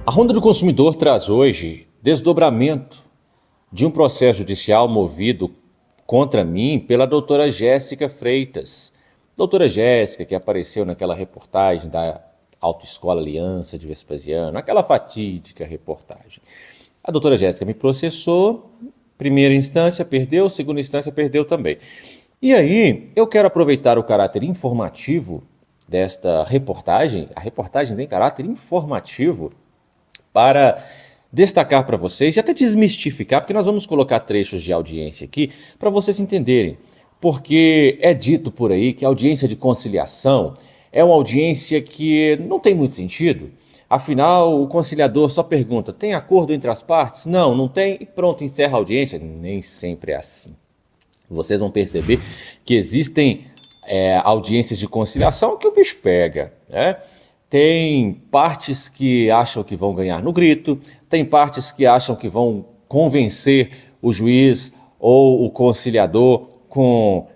A Ronda do Consumidor traz hoje desdobramento de um processo judicial movido contra mim pela doutora Jéssica Freitas. Doutora Jéssica, que apareceu naquela reportagem da Autoescola Aliança de Vespasiano, aquela fatídica reportagem. A doutora Jéssica me processou, primeira instância perdeu, segunda instância perdeu também. E aí, eu quero aproveitar o caráter informativo desta reportagem, a reportagem tem caráter informativo, para destacar para vocês e até desmistificar, porque nós vamos colocar trechos de audiência aqui para vocês entenderem. Porque é dito por aí que a audiência de conciliação é uma audiência que não tem muito sentido. Afinal, o conciliador só pergunta: tem acordo entre as partes? Não, não tem, e pronto, encerra a audiência. Nem sempre é assim. Vocês vão perceber que existem audiências de conciliação que o bicho pega, né? Tem partes que acham que vão ganhar no grito, tem partes que acham que vão convencer o juiz ou o conciliador com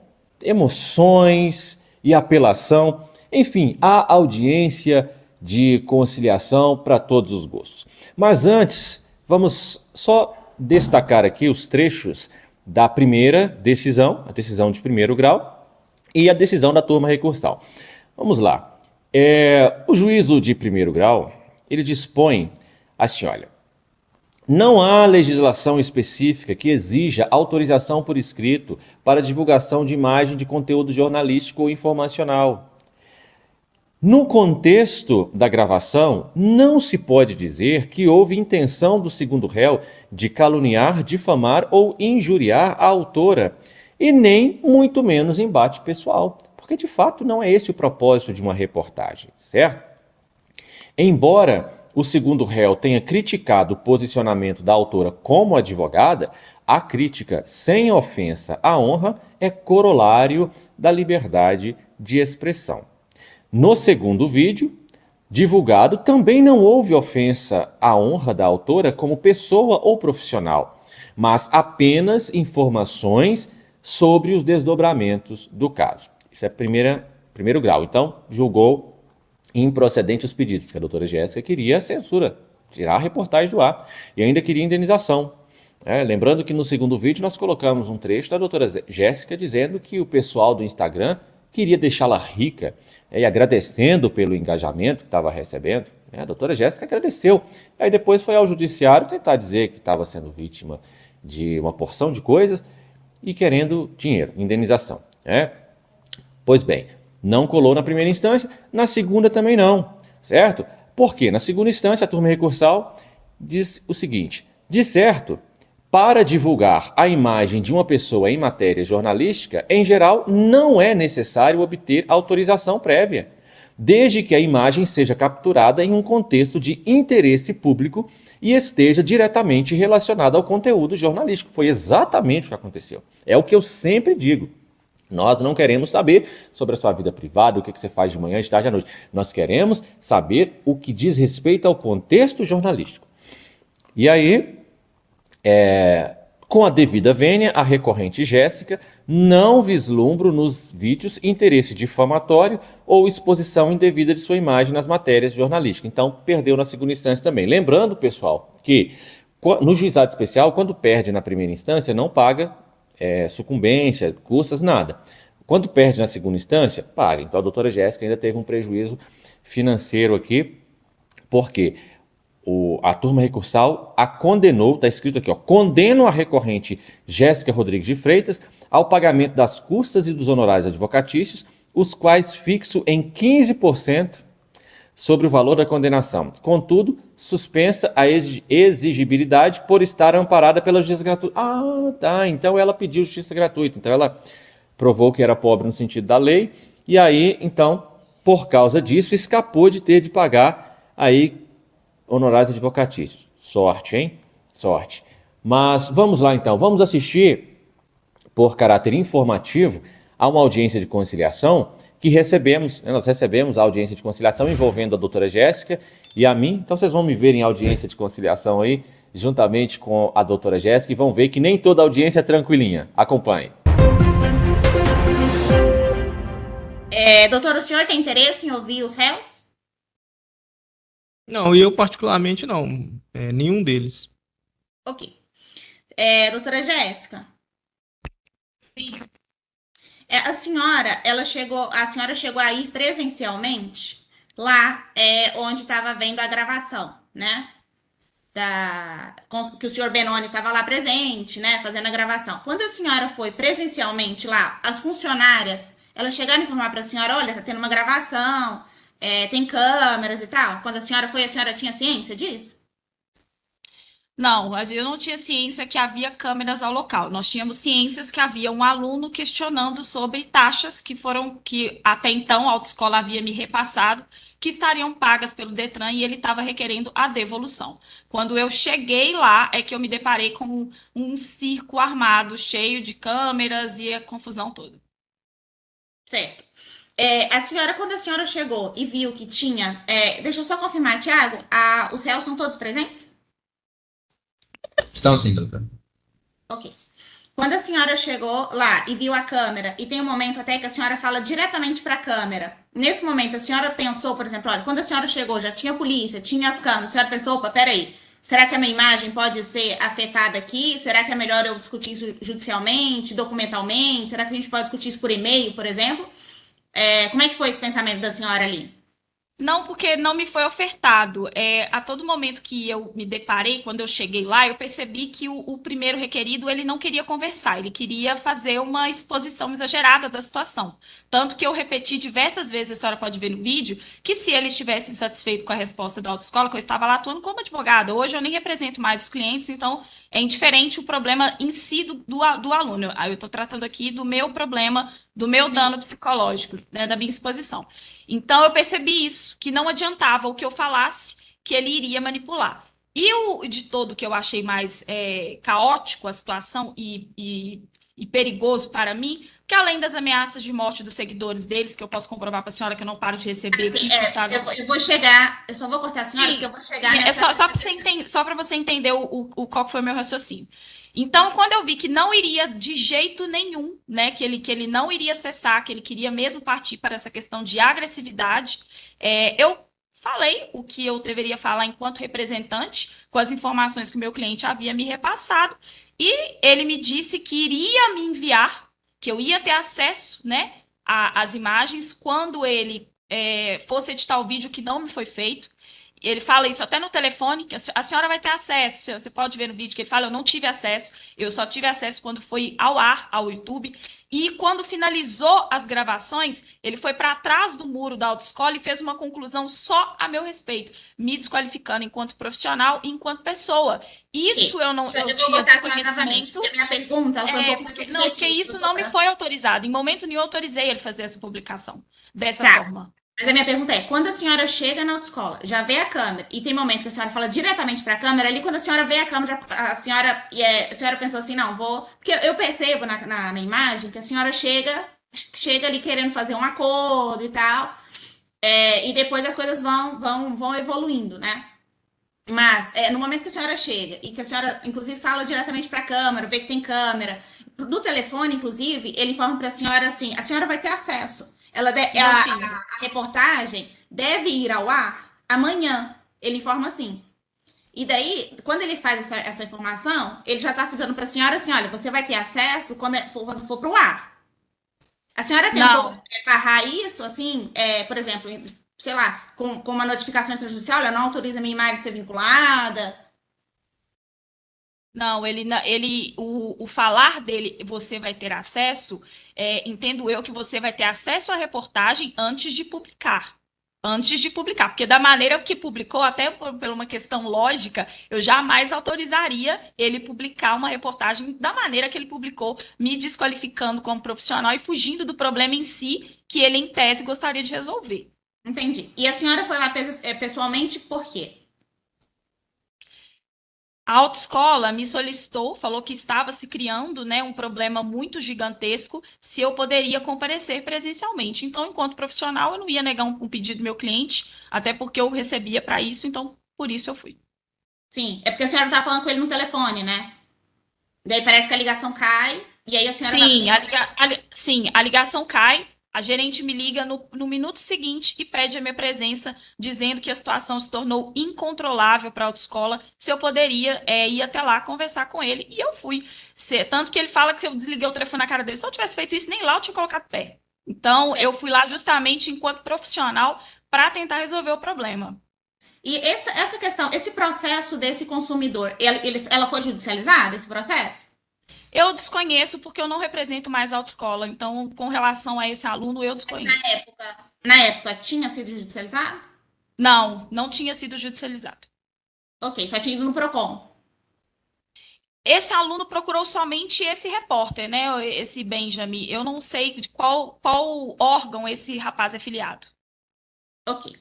emoções e apelação. Enfim, há audiência de conciliação para todos os gostos. Mas antes, vamos só destacar aqui os trechos da primeira decisão, a decisão de primeiro grau e a decisão da turma recursal. Vamos lá. O juízo de primeiro grau, ele dispõe assim, olha, não há legislação específica que exija autorização por escrito para divulgação de imagem de conteúdo jornalístico ou informacional. No contexto da gravação, não se pode dizer que houve intenção do segundo réu de caluniar, difamar ou injuriar a autora, e nem muito menos embate pessoal. Porque, de fato, não é esse o propósito de uma reportagem, certo? Embora o segundo réu tenha criticado o posicionamento da autora como advogada, a crítica sem ofensa à honra é corolário da liberdade de expressão. No segundo vídeo, divulgado, também não houve ofensa à honra da autora como pessoa ou profissional, mas apenas informações sobre os desdobramentos do caso. Isso é primeiro grau. Então, julgou improcedente os pedidos, porque a doutora Jéssica queria censura, tirar a reportagem do ar, e ainda queria indenização. Lembrando que no segundo vídeo nós colocamos um trecho da doutora Jéssica dizendo que o pessoal do Instagram queria deixá-la rica, e agradecendo pelo engajamento que estava recebendo. A doutora Jéssica agradeceu. Aí depois foi ao judiciário tentar dizer que estava sendo vítima de uma porção de coisas e querendo dinheiro, indenização. Pois bem, não colou na primeira instância, na segunda também não, certo? Por quê? Na segunda instância, a turma recursal diz o seguinte: de certo, para divulgar a imagem de uma pessoa em matéria jornalística, em geral, não é necessário obter autorização prévia, desde que a imagem seja capturada em um contexto de interesse público e esteja diretamente relacionada ao conteúdo jornalístico. Foi exatamente o que aconteceu. É o que eu sempre digo. Nós não queremos saber sobre a sua vida privada, o que você faz de manhã, de tarde à noite. Nós queremos saber o que diz respeito ao contexto jornalístico. E aí, com a devida vênia, a recorrente Jéssica não vislumbra nos vídeos interesse difamatório ou exposição indevida de sua imagem nas matérias jornalísticas. Então, perdeu na segunda instância também. Lembrando, pessoal, que no juizado especial, quando perde na primeira instância, não paga sucumbência, custas, nada. Quando perde na segunda instância, paga. Então a doutora Jéssica ainda teve um prejuízo financeiro aqui, porque a turma recursal a condenou, está escrito aqui, condeno a recorrente Jéssica Rodrigues de Freitas ao pagamento das custas e dos honorários advocatícios, os quais fixo em 15% sobre o valor da condenação. Contudo, suspensa a exigibilidade por estar amparada pela justiça gratuita. Ah, tá, então ela pediu justiça gratuita. Então ela provou que era pobre no sentido da lei, e aí, então, por causa disso, escapou de ter de pagar aí honorários advocatícios. Sorte, hein? Sorte. Mas vamos lá, então. Vamos assistir, por caráter informativo, a uma audiência de conciliação que recebemos, nós recebemos a audiência de conciliação envolvendo a doutora Jéssica e a mim. Então vocês vão me ver em audiência de conciliação aí, juntamente com a doutora Jéssica, e vão ver que nem toda audiência é tranquilinha. Acompanhe. Doutor, o senhor tem interesse em ouvir os réus? Não, e eu particularmente não. Nenhum deles. Ok. Doutora Jéssica, a senhora chegou a ir presencialmente lá onde estava vendo a gravação, né? Que o senhor Benoni estava lá presente, né? Fazendo a gravação. Quando a senhora foi presencialmente lá, as funcionárias, elas chegaram a informar para a senhora, olha, tá tendo uma gravação, tem câmeras e tal. Quando a senhora foi, a senhora tinha ciência disso? Não, eu não tinha ciência que havia câmeras ao local. Nós tínhamos ciências que havia um aluno questionando sobre taxas que até então a autoescola havia me repassado, que estariam pagas pelo Detran e ele estava requerendo a devolução. Quando eu cheguei lá, é que eu me deparei com um circo armado cheio de câmeras e a confusão toda. Certo. A senhora, quando a senhora chegou e viu que tinha. Deixa eu só confirmar, Tiago, os réus estão todos presentes? Estão sim, doutor. Ok. Quando a senhora chegou lá e viu a câmera, e tem um momento até que a senhora fala diretamente para a câmera. Nesse momento, a senhora pensou, por exemplo, olha, quando a senhora chegou, já tinha polícia, tinha as câmeras, a senhora pensou, opa, peraí, será que a minha imagem pode ser afetada aqui? Será que é melhor eu discutir isso judicialmente, documentalmente? Será que a gente pode discutir isso por e-mail, por exemplo? Como é que foi esse pensamento da senhora ali? Não, porque não me foi ofertado. A todo momento que eu me deparei, quando eu cheguei lá, eu percebi que o primeiro requerido ele não queria conversar, ele queria fazer uma exposição exagerada da situação. Tanto que eu repeti diversas vezes, a senhora pode ver no vídeo, que se ele estivesse insatisfeito com a resposta da autoescola, que eu estava lá atuando como advogada. Hoje eu nem represento mais os clientes, então é indiferente o problema em si do aluno. Aí eu estou tratando aqui do meu problema, do meu Sim. dano psicológico, né, da minha exposição. Então eu percebi isso, que não adiantava o que eu falasse, que ele iria manipular. E o de todo que eu achei mais caótico a situação e perigoso para mim, que além das ameaças de morte dos seguidores deles, que eu posso comprovar para a senhora que eu não paro de receber Assim, aqui, que está no. eu vou chegar, eu só vou cortar a senhora, porque eu Sim, vou chegar sim, é nessa. só para você entender qual foi o meu raciocínio. Então, quando eu vi que não iria de jeito nenhum, né, que ele não iria cessar, que ele queria mesmo partir para essa questão de agressividade, eu falei o que eu deveria falar enquanto representante, com as informações que o meu cliente havia me repassado, e ele me disse que iria me enviar, que eu ia ter acesso, né, às imagens quando ele fosse editar o vídeo, que não me foi feito. Ele fala isso até no telefone, que a senhora vai ter acesso. Você pode ver no vídeo que ele fala, eu não tive acesso, eu só tive acesso quando foi ao ar, ao YouTube. E quando finalizou as gravações, ele foi para trás do muro da autoescola e fez uma conclusão só a meu respeito, me desqualificando enquanto profissional e enquanto pessoa. Isso Ok. eu não, eu Eu vou tinha cortar a senhora novamente, porque desconhecimento, a minha pergunta ela foi um pouco mais porque objetiva, isso não me doutora. foi autorizado. Em momento nenhum eu autorizei ele fazer essa publicação dessa Tá. forma. Mas a minha pergunta é: quando a senhora chega na autoescola, já vê a câmera, e tem momento que a senhora fala diretamente para a câmera, ali quando a senhora vê a câmera, a senhora pensou assim, não, vou. Porque eu percebo na imagem que a senhora chega ali querendo fazer um acordo e tal, e depois as coisas vão evoluindo, né? Mas no momento que a senhora chega e que a senhora, inclusive, fala diretamente para a câmera, vê que tem câmera, do telefone, inclusive, ele informa para a senhora assim: a senhora vai ter acesso. Não, sim. A reportagem deve ir ao ar amanhã. Ele informa assim. E daí, quando ele faz essa informação, ele já está dizendo para a senhora assim: olha, você vai ter acesso quando for para o ar. A senhora tentou Não. barrar isso, assim, por exemplo, sei lá, com uma notificação extrajudicial, olha, não autoriza a minha imagem a ser vinculada. Não, o falar dele, você vai ter acesso, entendo eu que você vai ter acesso à reportagem antes de publicar. Antes de publicar, porque da maneira que publicou, até por uma questão lógica, eu jamais autorizaria ele publicar uma reportagem da maneira que ele publicou, me desqualificando como profissional e fugindo do problema em si, que ele, em tese, gostaria de resolver. Entendi. E a senhora foi lá pessoalmente por quê? A autoescola me solicitou, falou que estava se criando, né, um problema muito gigantesco, se eu poderia comparecer presencialmente. Então, enquanto profissional, eu não ia negar um pedido do meu cliente, até porque eu recebia para isso, então por isso eu fui. Sim, é porque a senhora tá falando com ele no telefone, né? Daí parece que a ligação cai, e aí a senhora vai. Sim, sim, a ligação cai. A gerente me liga no minuto seguinte e pede a minha presença, dizendo que a situação se tornou incontrolável para a autoescola, se eu poderia ir até lá conversar com ele. E eu fui. Tanto que ele fala que se eu desliguei o telefone na cara dele, se eu tivesse feito isso, nem lá eu tinha colocado pé. Então, eu fui lá justamente enquanto profissional para tentar resolver o problema. E essa questão, esse processo desse consumidor, ela foi judicializada, esse processo? Eu desconheço porque eu não represento mais a autoescola. Então, com relação a esse aluno, eu Mas desconheço. na época tinha sido judicializado? Não, não tinha sido judicializado. Ok, só tinha ido no Procon. Esse aluno procurou somente esse repórter, né? Esse Benjamin. Eu não sei de qual órgão esse rapaz é filiado. Ok.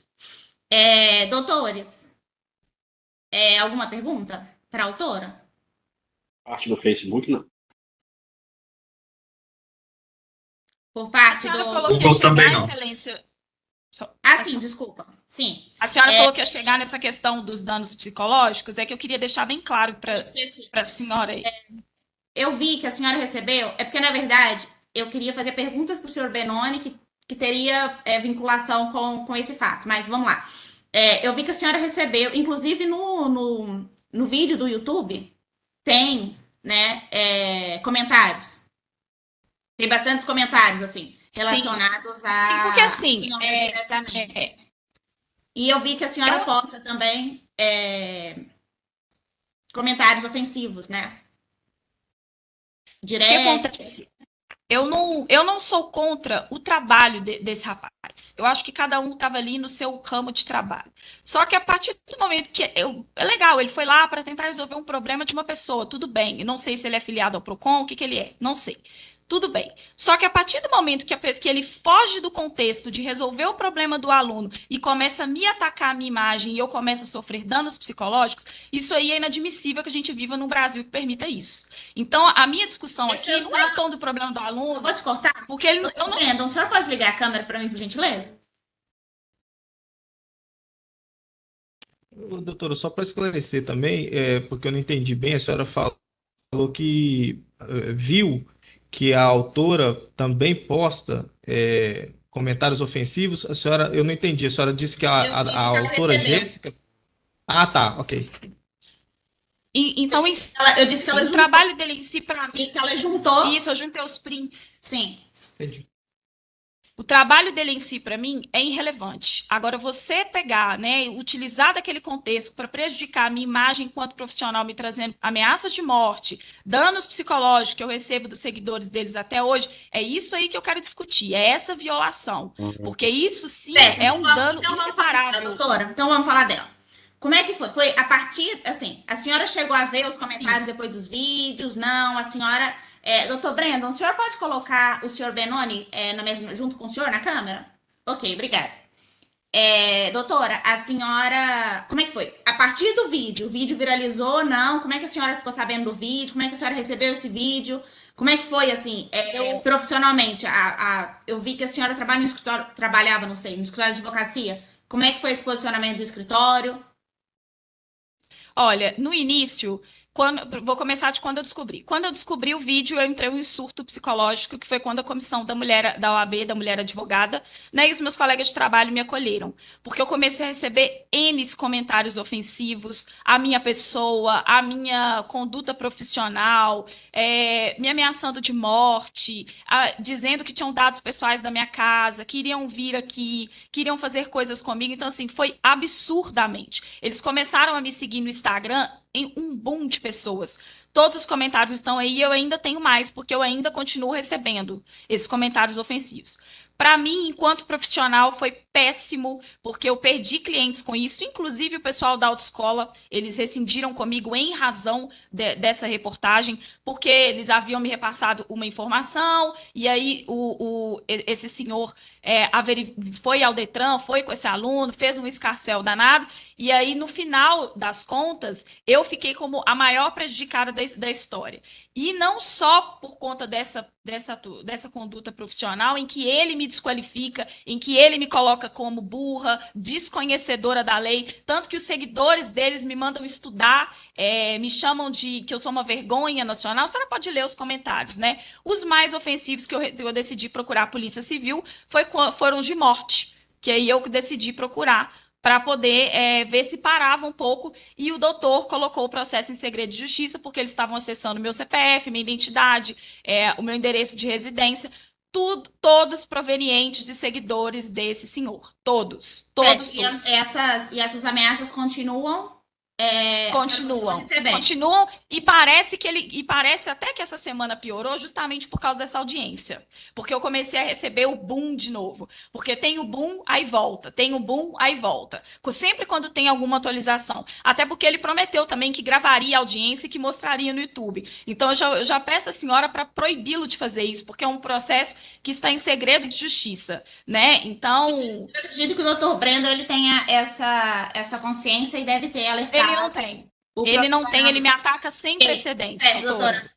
Doutores, alguma pergunta para a autora? Parte do Facebook, não. Por A parte senhora do. falou que ia Google também chegar, não. excelência. Ah, sim, desculpa. Sim, A senhora falou que ia chegar nessa questão dos danos psicológicos, é que eu queria deixar bem claro eu para esqueci. a senhora aí. Eu vi que a senhora recebeu, é porque, na verdade, eu queria fazer perguntas para o senhor Benoni que teria vinculação com esse fato, mas vamos lá. Eu vi que a senhora recebeu, inclusive no vídeo do YouTube, tem, né, comentários. Tem bastantes comentários, assim, relacionados Sim, porque à assim, senhora diretamente. E eu vi que a senhora eu- posta também comentários ofensivos, né? o que Direct. acontece? Eu não sou contra o trabalho desse rapaz. Eu acho que cada um estava ali no seu ramo de trabalho. Só que a partir do momento que é legal, ele foi lá para tentar resolver um problema de uma pessoa, tudo bem. Eu não sei se ele é filiado ao Procon, o que ele é, não sei. Tudo bem. Só que a partir do momento que ele foge do contexto de resolver o problema do aluno e começa a me atacar a minha imagem e eu começo a sofrer danos psicológicos, isso aí é inadmissível que a gente viva num Brasil que permita isso. Então, a minha discussão Deixa aqui eu não é só- em torno do problema do Só aluno, vou te cortar. porque ele, eu Doutor não. Brandon, o senhor pode ligar a câmera para mim, por gentileza? Doutora, só para esclarecer também, porque eu não entendi bem, a senhora falou que viu que a autora também posta comentários ofensivos. A senhora, eu não entendi, a senhora disse que Eu a disse que ela autora recebeu. Jéssica. Ah, tá, ok. Então, Eu disse que ela o juntou. trabalho dele em si, para Eu mim. disse que ela juntou. Isso, eu juntei os prints. Sim. Entendi. O trabalho dele em si, para mim, é irrelevante. Agora, você pegar, né, utilizar daquele contexto para prejudicar a minha imagem enquanto profissional, me trazendo ameaças de morte, danos psicológicos que eu recebo dos seguidores deles até hoje, é isso aí que eu quero discutir, é essa violação. Porque isso sim Certo, é um dano então vamos falar dela, irreparável. doutora. Então vamos falar dela. Como é que foi? Foi a partir, assim, a senhora chegou a ver os comentários depois dos vídeos? Não, a senhora. Doutor Brandon, o senhor pode colocar o senhor Benoni junto com o senhor na câmera? Ok, obrigada. Doutora, a senhora. Como é que foi? A partir do vídeo, o vídeo viralizou? Não? Como é que a senhora ficou sabendo do vídeo? Como é que a senhora recebeu esse vídeo? Como é que foi, assim, profissionalmente? Eu vi que a senhora trabalha no escritório, trabalhava, não sei, no escritório de advocacia. Como é que foi esse posicionamento do escritório? Olha, no início, vou começar de quando eu descobri. Quando eu descobri o vídeo, eu entrei em um surto psicológico, que foi quando a comissão da mulher da OAB, da mulher advogada, né, e os meus colegas de trabalho me acolheram. Porque eu comecei a receber N comentários ofensivos à minha pessoa, à minha conduta profissional, me ameaçando de morte, dizendo que tinham dados pessoais da minha casa, que iriam vir aqui, que iriam fazer coisas comigo. Então, assim, foi absurdamente. Eles começaram a me seguir no Instagram em um boom de pessoas. Todos os comentários estão aí e eu ainda tenho mais, porque eu ainda continuo recebendo esses comentários ofensivos. Para mim, enquanto profissional, foi péssimo, porque eu perdi clientes com isso, inclusive o pessoal da autoescola, eles rescindiram comigo em razão dessa reportagem, porque eles haviam me repassado uma informação, e aí esse senhor foi ao Detran, foi com esse aluno, fez um escarcéu danado, e aí, no final das contas, eu fiquei como a maior prejudicada da história. E não só por conta dessa conduta profissional, em que ele me desqualifica, em que ele me coloca como burra, desconhecedora da lei, tanto que os seguidores deles me mandam estudar, me chamam de que eu sou uma vergonha nacional. A senhora pode ler os comentários, né? Os mais ofensivos que eu decidi procurar a Polícia Civil foram os de morte, que aí eu decidi procurar para poder ver se parava um pouco, e o doutor colocou o processo em segredo de justiça, porque eles estavam acessando meu CPF, minha identidade, o meu endereço de residência, todos provenientes de seguidores desse senhor. Todos, todos, E todos. essas ameaças continuam? Continuam, recebendo. continuam, e parece até que essa semana piorou justamente por causa dessa audiência. Porque eu comecei a receber o boom de novo. Porque tem o boom, aí volta. Tem o boom, aí volta. Sempre quando tem alguma atualização. Até porque ele prometeu também que gravaria a audiência e que mostraria no YouTube. Então eu já peço à senhora para proibi-lo de fazer isso, porque é um processo que está em segredo de justiça, né? Então, Eu acredito que o doutor Brendo ele tenha essa consciência e deve ter alertado. ele não tem. o Ele não tem, profissional. ele me ataca sem precedentes, Certo, doutora.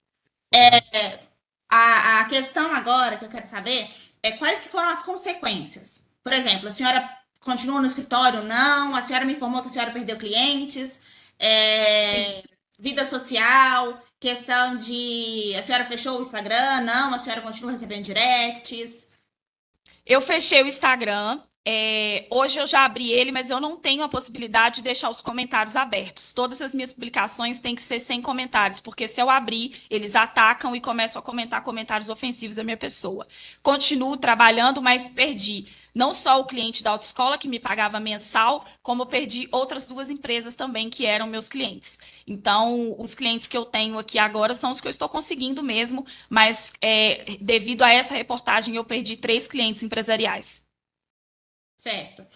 A questão agora que eu quero saber é quais que foram as consequências. Por exemplo, a senhora continua no escritório? Não. A senhora me informou que a senhora perdeu clientes. Vida social, questão de... A senhora fechou o Instagram? Não. A senhora continua recebendo directs? Eu fechei o Instagram. Hoje eu já abri ele, mas eu não tenho a possibilidade de deixar os comentários abertos. Todas as minhas publicações têm que ser sem comentários, porque se eu abrir, eles atacam e começam a comentar comentários ofensivos à minha pessoa. Continuo trabalhando, mas perdi não só o cliente da autoescola, que me pagava mensal, como eu perdi outras 2 empresas também, que eram meus clientes. Então, os clientes que eu tenho aqui agora são os que eu estou conseguindo mesmo, mas devido a essa reportagem, eu perdi 3 clientes empresariais. Certo.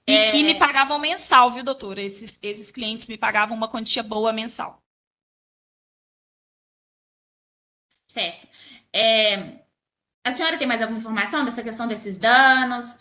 E que me pagavam mensal, viu, doutora? Esses clientes me pagavam uma quantia boa mensal. Certo. A senhora tem mais alguma informação dessa questão desses danos?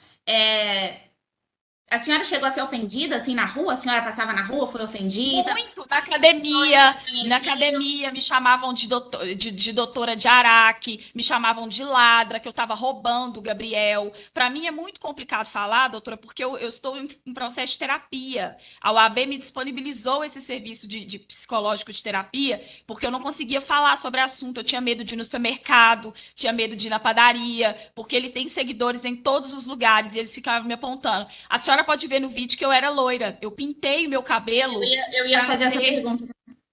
A senhora chegou a ser ofendida assim na rua? A senhora passava na rua, foi ofendida? Muito, na academia me chamavam de doutora de Araque, me chamavam de ladra, que eu estava roubando o Gabriel. Para mim é muito complicado falar, doutora, porque eu estou em processo de terapia. A OAB me disponibilizou esse serviço de psicológico de terapia, porque eu não conseguia falar sobre o assunto. Eu tinha medo de ir no supermercado, tinha medo de ir na padaria, porque ele tem seguidores em todos os lugares e eles ficavam me apontando. A senhora pode ver no vídeo que eu era loira. Eu pintei o meu cabelo. Eu ia fazer essa pergunta.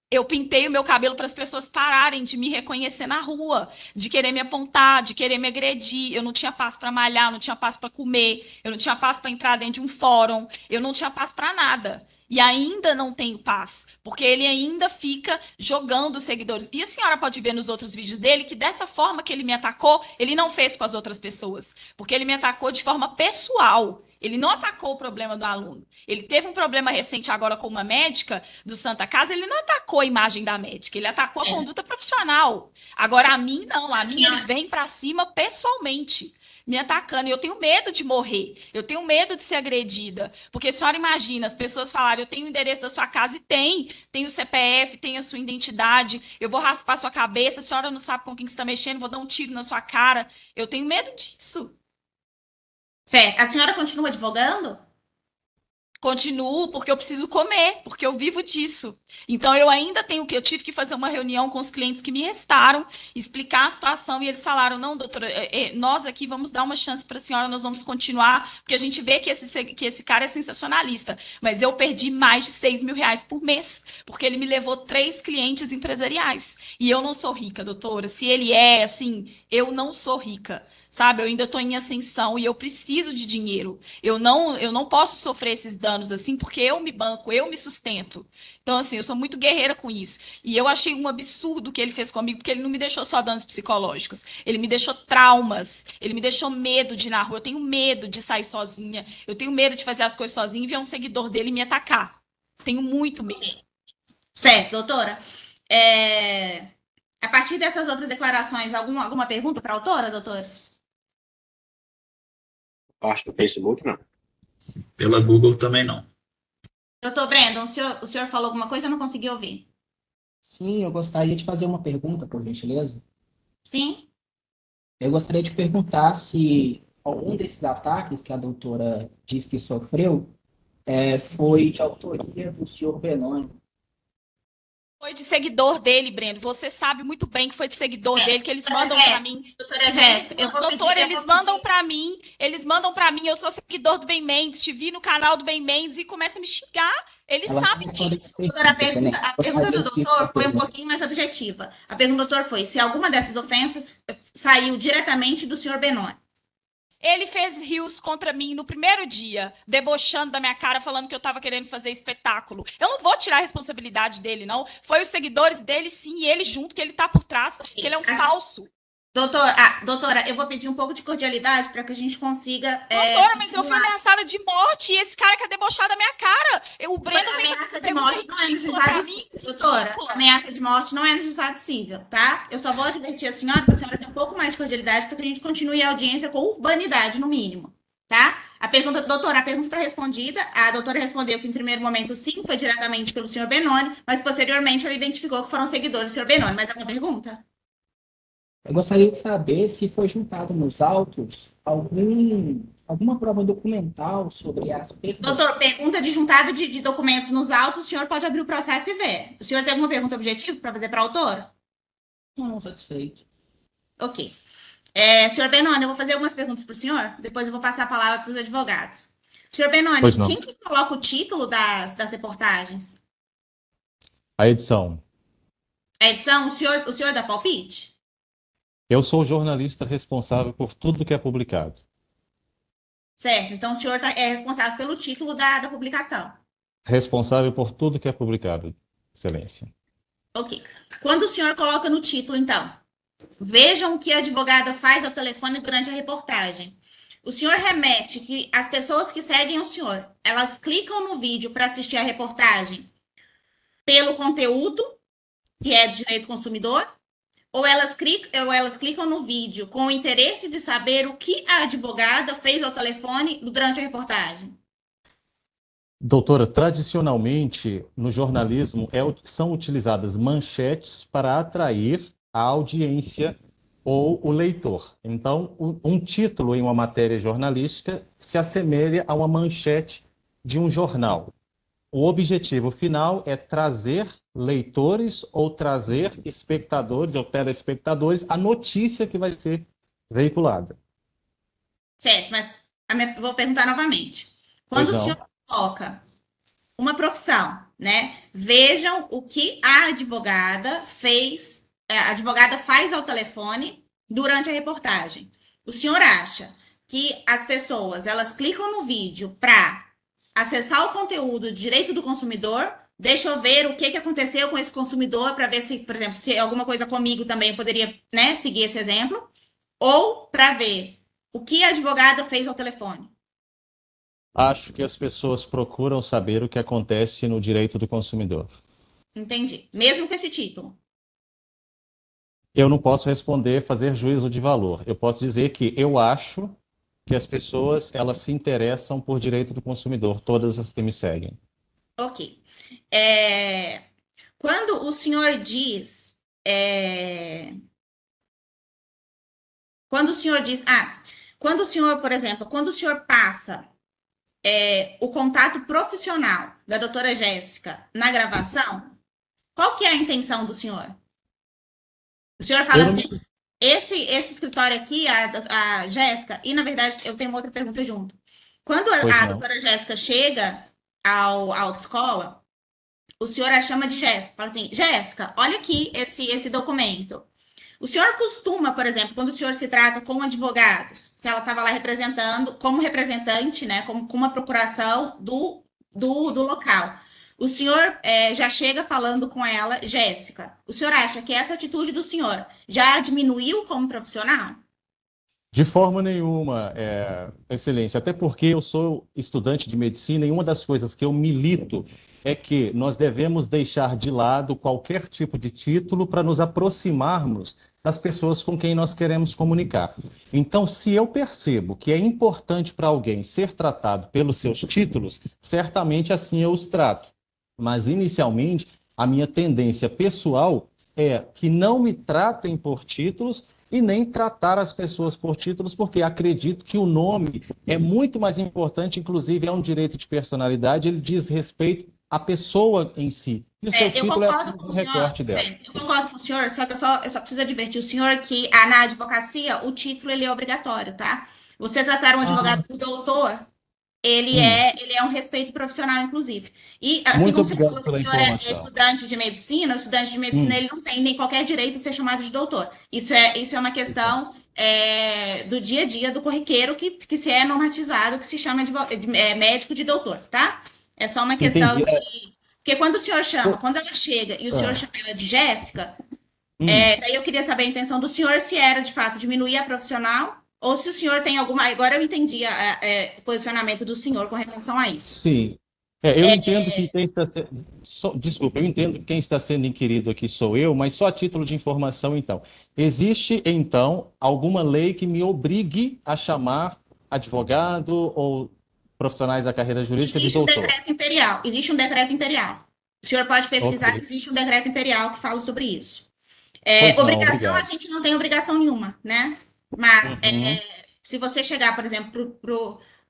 Eu pintei o meu cabelo para as pessoas pararem de me reconhecer na rua, de querer me apontar, de querer me agredir. Eu não tinha paz para malhar, eu não tinha paz para comer, eu não tinha paz para entrar dentro de um fórum, eu não tinha paz para nada. E ainda não tenho paz, porque ele ainda fica jogando seguidores. E a senhora pode ver nos outros vídeos dele que dessa forma que ele me atacou, ele não fez com as outras pessoas, porque ele me atacou de forma pessoal. Ele não atacou o problema do aluno. Ele teve um problema recente agora com uma médica do Santa Casa, ele não atacou a imagem da médica, ele atacou a conduta profissional. Agora, a mim, não. A mim, ele vem pra cima pessoalmente, me atacando. E eu tenho medo de morrer. Eu tenho medo de ser agredida. Porque a senhora imagina, as pessoas falarem, eu tenho o endereço da sua casa, e tem o CPF, tem a sua identidade, eu vou raspar sua cabeça, a senhora não sabe com quem você está mexendo, vou dar um tiro na sua cara. Eu tenho medo disso. Certo. A senhora continua advogando? Continuo porque eu preciso comer, porque eu vivo disso. Então eu ainda tenho que, eu tive que fazer uma reunião com os clientes que me restaram, explicar a situação, e eles falaram: não, doutora, nós aqui vamos dar uma chance para a senhora, nós vamos continuar, porque a gente vê que esse cara é sensacionalista. Mas eu perdi mais de 6 mil reais por mês, porque ele me levou 3 clientes empresariais. E eu não sou rica, doutora. Se ele é assim, eu não sou rica. Sabe, eu ainda estou em ascensão e eu preciso de dinheiro. Eu não posso sofrer esses danos assim, porque eu me banco, eu me sustento. Então, assim, eu sou muito guerreira com isso. E eu achei um absurdo o que ele fez comigo, porque ele não me deixou só danos psicológicos. Ele me deixou traumas. Ele me deixou medo de ir na rua. Eu tenho medo de sair sozinha. Eu tenho medo de fazer as coisas sozinha e ver um seguidor dele me atacar. Tenho muito medo. Certo, doutora. A partir dessas outras declarações, alguma pergunta para a autora, doutores? Parte do Facebook, não. Pela Google também não. Doutor Brandon, o senhor falou alguma coisa? Eu não consegui ouvir. Sim, eu gostaria de fazer uma pergunta, por gentileza. Sim? Eu gostaria de perguntar se algum desses ataques que a doutora diz que sofreu foi de autoria do senhor Benoni. Foi de seguidor dele, Breno. Você sabe muito bem que foi de seguidor dele, que eles Doutora mandam pra Jéssica, mim. doutora Jéssica, eu vou Doutor, pedir, eles mandam pra mim, eu sou seguidor do Ben Mendes, te vi no canal do Ben Mendes e começa a me xingar. Eles Ela sabem respondeu disso. doutora, também. a pergunta do Gostaria que doutor foi um você- pouquinho mais objetiva. A pergunta do doutor foi se alguma dessas ofensas saiu diretamente do senhor Benoni. Ele fez rios contra mim no primeiro dia, debochando da minha cara, falando que eu tava querendo fazer espetáculo. Eu não vou tirar a responsabilidade dele, não. Foi os seguidores dele, sim, e ele junto, que ele tá por trás, que ele é um falso. Doutora, eu vou pedir um pouco de cordialidade para que a gente consiga. Doutora, mas eu fui continuar. ameaçada de morte e esse cara quer debochar da minha cara. O Breno vem Ameaça de morte não é no juizado civil. Doutora, ameaça de morte não é no juizado civil, tá? Eu só vou advertir a senhora que a senhora tem um pouco mais de cordialidade para que a gente continue a audiência com urbanidade, no mínimo, tá? Doutora, a pergunta está respondida. A doutora respondeu que, em primeiro momento, sim, foi diretamente pelo senhor Benoni, mas posteriormente ela identificou que foram seguidores do senhor Benoni. Mais alguma pergunta? Eu gostaria de saber se foi juntado nos autos alguma prova documental sobre as perdas. Doutor, pergunta de juntada de documentos nos autos, o senhor pode abrir o processo e ver. O senhor tem alguma pergunta objetiva para fazer para a autora? Não, satisfeito. Ok. Senhor Benoni, eu vou fazer algumas perguntas para o senhor, depois eu vou passar a palavra para os advogados. Senhor Benoni, Pois não. quem que coloca o título das reportagens? A edição. A edição, o senhor dá palpite? Eu sou o jornalista responsável por tudo que é publicado. Certo, então o senhor é responsável pelo título da publicação. Responsável por tudo que é publicado, Excelência. Ok. Quando o senhor coloca no título, então, vejam o que a advogada faz ao telefone durante a reportagem. O senhor remete que as pessoas que seguem o senhor, elas clicam no vídeo para assistir a reportagem pelo conteúdo, que é de direito do consumidor, ou elas clicam no vídeo com o interesse de saber o que a advogada fez ao telefone durante a reportagem? Doutora, tradicionalmente, no jornalismo, são utilizadas manchetes para atrair a audiência ou o leitor. Então, um título em uma matéria jornalística se assemelha a uma manchete de um jornal. O objetivo final é trazer leitores ou trazer espectadores ou telespectadores à notícia que vai ser veiculada. Certo, mas vou perguntar novamente. Quando Pois o não. senhor coloca uma profissão, né? Vejam o que a advogada fez, a advogada faz ao telefone durante a reportagem. O senhor acha que as pessoas, elas clicam no vídeo para acessar o conteúdo de direito do consumidor? Deixa eu ver o que aconteceu com esse consumidor para ver se, por exemplo, se alguma coisa comigo também eu poderia, né, seguir esse exemplo. Ou para ver o que a advogada fez ao telefone. Acho que as pessoas procuram saber o que acontece no direito do consumidor. Entendi. Mesmo com esse título. Eu não posso responder, fazer juízo de valor. Eu posso dizer que eu acho que as pessoas elas se interessam por direito do consumidor, todas as que me seguem. Ok. Quando o senhor diz... Quando o senhor diz... quando o senhor, por exemplo, quando o senhor passa o contato profissional da doutora Jéssica na gravação, qual que é a intenção do senhor? O senhor fala assim, esse escritório aqui, a Jéssica, e na verdade eu tenho uma outra pergunta junto. Quando a doutora Jéssica chega à autoescola, o senhor a chama de Jéssica, fala assim, Jéssica, olha aqui esse documento. O senhor costuma, por exemplo, quando o senhor se trata com advogados, que ela estava lá representando, como representante, né, com uma procuração do local, o senhor já chega falando com ela, Jéssica, o senhor acha que essa atitude do senhor já diminuiu como profissional? De forma nenhuma, Excelência, até porque eu sou estudante de medicina e uma das coisas que eu milito é que nós devemos deixar de lado qualquer tipo de título para nos aproximarmos das pessoas com quem nós queremos comunicar. Então, se eu percebo que é importante para alguém ser tratado pelos seus títulos, certamente assim eu os trato. Mas, inicialmente, a minha tendência pessoal é que não me tratem por títulos e nem tratar as pessoas por títulos, porque acredito que o nome é muito mais importante, inclusive é um direito de personalidade, ele diz respeito à pessoa em si. E o seu Eu título é concordo com apenas o um senhor, recorte dela. certo. Eu concordo com o senhor, só que eu só preciso advertir o senhor que na advocacia o título ele é obrigatório, tá? Você tratar um advogado por doutor, ele é um respeito profissional, inclusive. E assim Muito como você falou obrigado que o pela senhor é informação. estudante de medicina, o estudante de medicina ele não tem nem qualquer direito de ser chamado de doutor. Isso é uma questão do dia a dia, do corriqueiro, que se é normatizado, que se chama médico de doutor, tá? É só uma questão Entendi. de. Porque quando ela chega e o senhor chama ela de Jéssica, daí eu queria saber a intenção do senhor se era de fato diminuir a profissional ou se o senhor tem alguma. Agora eu entendi o posicionamento do senhor com relação a isso. Sim. Eu entendo que quem está sendo. Desculpa, eu entendo que quem está sendo inquirido aqui sou eu, mas só a título de informação, então. Existe, então, alguma lei que me obrigue a chamar advogado ou profissionais da carreira jurídica de Existe um doutor? decreto imperial. Existe um decreto imperial. O senhor pode pesquisar Ok. que existe um decreto imperial que fala sobre isso. Pois não, Obrigação, a obrigado. gente não tem obrigação nenhuma, né? Mas Uhum. se você chegar, por exemplo,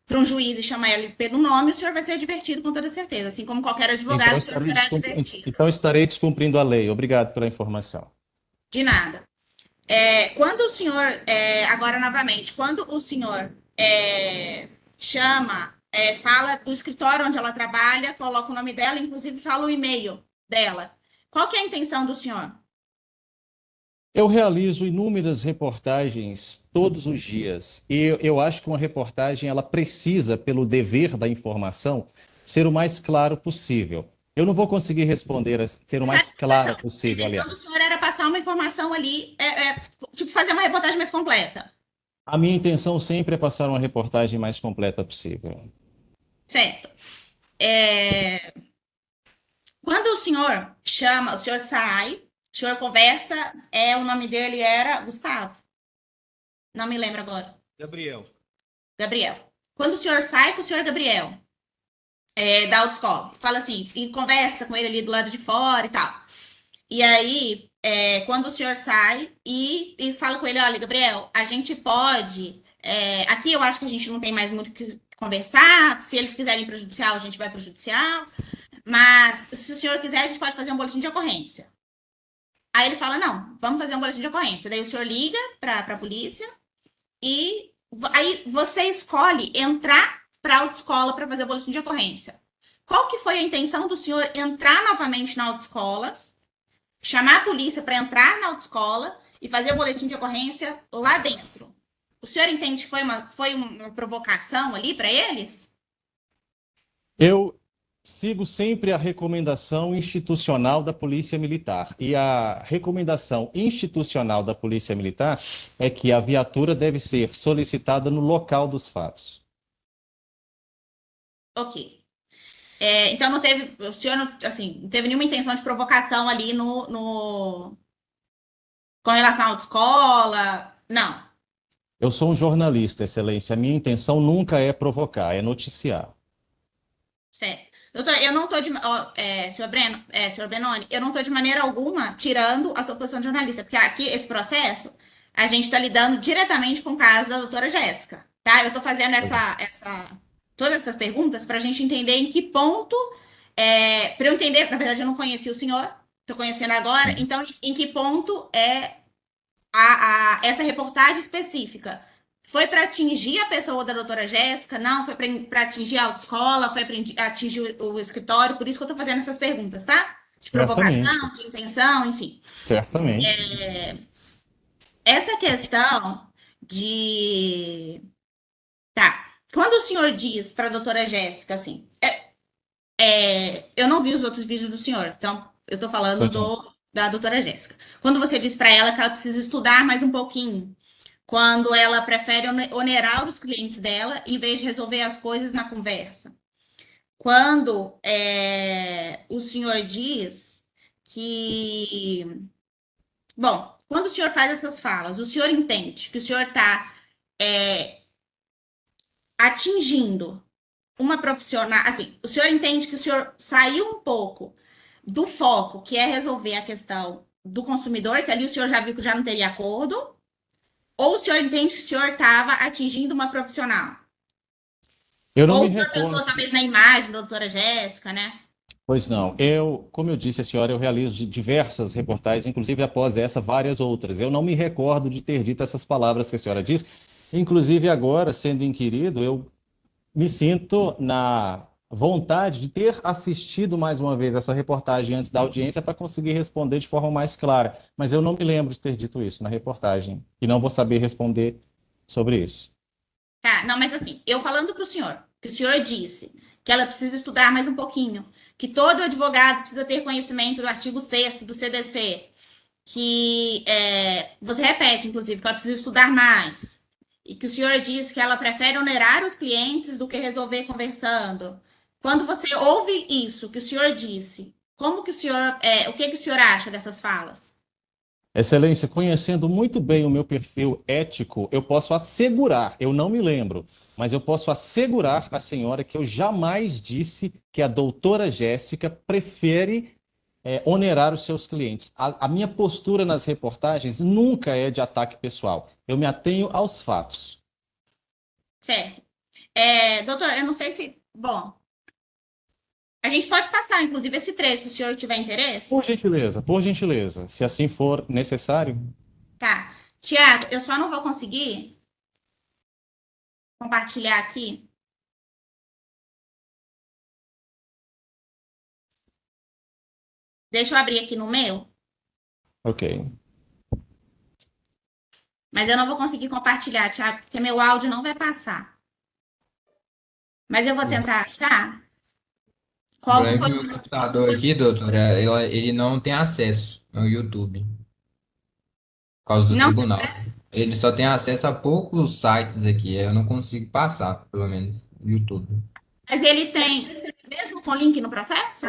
para um juiz e chamar ele pelo nome, o senhor vai ser advertido com toda certeza. Assim como qualquer advogado, o senhor será advertido. Então estarei descumprindo a lei. Obrigado pela informação. De nada. Quando o senhor, agora novamente, quando o senhor chama, fala do escritório onde ela trabalha, coloca o nome dela, inclusive fala o e-mail dela. Qual que é a intenção do senhor? Eu realizo inúmeras reportagens todos os dias e eu acho que uma reportagem ela precisa, pelo dever da informação, ser o mais claro possível. Eu não vou conseguir responder, ser o mais clara A possível, intenção do aliás. senhor era passar uma informação ali, tipo, fazer uma reportagem mais completa. A minha intenção sempre é passar uma reportagem mais completa possível. Certo. Quando o senhor chama, o senhor sai, o senhor conversa, o nome dele era Gustavo. Não me lembro agora. Gabriel. Gabriel. Quando o senhor sai com o senhor Gabriel, da autoescola, fala assim, e conversa com ele ali do lado de fora e tal. E aí, quando o senhor sai e fala com ele, olha, Gabriel, a gente pode. Aqui eu acho que a gente não tem mais muito o que conversar. Se eles quiserem ir para o judicial, a gente vai para o judicial. Mas se o senhor quiser, a gente pode fazer um boletim de ocorrência. Aí ele fala, não, vamos fazer um boletim de ocorrência. Daí o senhor liga para a polícia e aí você escolhe entrar para a autoescola para fazer o boletim de ocorrência. Qual que foi a intenção do senhor entrar novamente na autoescola, chamar a polícia para entrar na autoescola e fazer o boletim de ocorrência lá dentro? O senhor entende que foi uma provocação ali para eles? Eu sigo sempre a recomendação institucional da Polícia Militar. E a recomendação institucional da Polícia Militar é que a viatura deve ser solicitada no local dos fatos. Ok. Então não teve, o senhor não teve nenhuma intenção de provocação ali com relação à autoescola? Não. Eu sou um jornalista, Excelência. A minha intenção nunca é provocar, é noticiar. Certo. Doutor, eu não estou senhor Benoni, eu não estou de maneira alguma tirando a sua posição de jornalista, porque aqui, esse processo, a gente está lidando diretamente com o caso da doutora Jéssica, tá? Eu estou fazendo todas essas perguntas para a gente entender em que ponto, para eu entender, na verdade eu não conhecia o senhor, estou conhecendo agora, então em que ponto essa reportagem específica foi para atingir a pessoa da doutora Jéssica? Não, foi para atingir a autoescola, foi para atingir o escritório, por isso que eu estou fazendo essas perguntas, tá? De Certamente, provocação, de intenção, enfim. certamente. Essa questão de. Tá. Quando o senhor diz para a doutora Jéssica assim, eu não vi os outros vídeos do senhor, então eu estou falando da doutora Jéssica. Quando você diz para ela que ela precisa estudar mais um pouquinho, quando ela prefere onerar os clientes dela em vez de resolver as coisas na conversa. Quando o senhor diz que... Bom, quando o senhor faz essas falas, o senhor entende que o senhor está atingindo uma profissional, assim, o senhor entende que o senhor saiu um pouco do foco, que é resolver a questão do consumidor, que ali o senhor já viu que já não teria acordo, ou o senhor entende que o senhor estava atingindo uma profissional? Eu não Ou me o senhor pensou recordo. talvez na imagem da doutora Jéssica, né? Pois não. Como eu disse à senhora, eu realizo diversas reportagens, inclusive após essa, várias outras. Eu não me recordo de ter dito essas palavras que a senhora disse. Inclusive, agora, sendo inquirido, eu me sinto na vontade de ter assistido mais uma vez essa reportagem antes da audiência para conseguir responder de forma mais clara. Mas eu não me lembro de ter dito isso na reportagem e não vou saber responder sobre isso. Tá, não, mas assim, eu falando para o senhor, que o senhor disse que ela precisa estudar mais um pouquinho, que todo advogado precisa ter conhecimento do artigo 6º do CDC, que você repete, inclusive, que ela precisa estudar mais, e que o senhor disse que ela prefere onerar os clientes do que resolver conversando. Quando você ouve isso que o senhor disse, como que o senhor, o que que o senhor acha dessas falas? Excelência, conhecendo muito bem o meu perfil ético, eu posso assegurar, eu não me lembro, mas eu posso assegurar à senhora que eu jamais disse que a doutora Jéssica prefere onerar os seus clientes. A minha postura nas reportagens nunca é de ataque pessoal. Eu me atenho aos fatos. Certo. Doutor, eu não sei se. Bom, a gente pode passar, inclusive, esse trecho, se o senhor tiver interesse. Por gentileza, se assim for necessário. Tá. Tiago, eu só não vou conseguir compartilhar aqui. Deixa eu abrir aqui no meu, Ok. mas eu não vou conseguir compartilhar, Tiago, porque meu áudio não vai passar. Mas eu vou tentar achar O qual que problema é foi que o. meu computador aqui, doutora, ele não tem acesso ao YouTube, por causa do Não tem tribunal. acesso? Ele só tem acesso a poucos sites aqui, eu não consigo passar, pelo menos, no YouTube. Mas ele tem, mesmo com link no processo?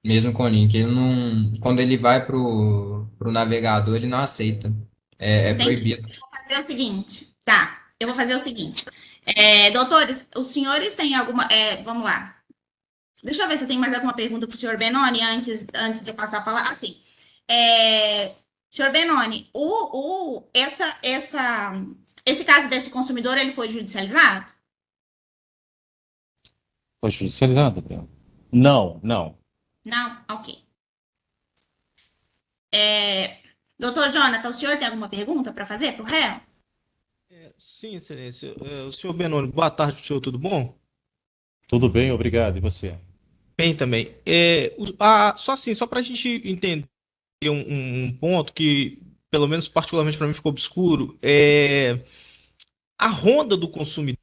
Mesmo com o link, ele não, quando ele vai pro navegador, ele não aceita. É Entendi. proibido. Eu vou fazer o seguinte. Tá, eu vou fazer o seguinte. Doutores, os senhores têm alguma. Vamos lá. Deixa eu ver se eu tenho mais alguma pergunta para o senhor Benoni antes de eu passar a palavra. Assim, senhor Benoni, esse caso desse consumidor, ele foi judicializado? Foi judicializado, Breno? Não, não. Não? Ok. Doutor Jonathan, o senhor tem alguma pergunta para fazer para o réu? Sim, excelência. O senhor Benoni, boa tarde para o senhor, tudo bom? Tudo bem, obrigado. E você? Bem também. Só assim, só para a gente entender um ponto que, pelo menos particularmente para mim, ficou obscuro, a ronda do consumidor,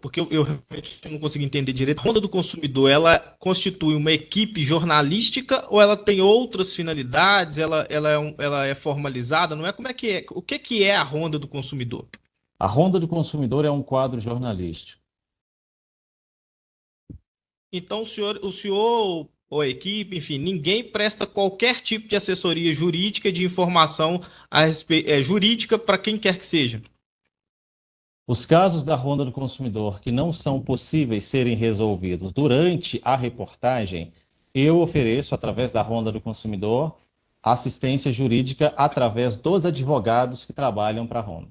porque eu realmente não consegui entender direito, a ronda do consumidor, ela constitui uma equipe jornalística ou ela tem outras finalidades, ela é formalizada, não é? Como é que é? O que é a ronda do consumidor? A Ronda do Consumidor é um quadro jornalístico. Então, o senhor ou a equipe, enfim, ninguém presta qualquer tipo de assessoria jurídica, de informação jurídica para quem quer que seja. Os casos da Ronda do Consumidor que não são possíveis serem resolvidos durante a reportagem, eu ofereço, através da Ronda do Consumidor, assistência jurídica através dos advogados que trabalham para a Ronda.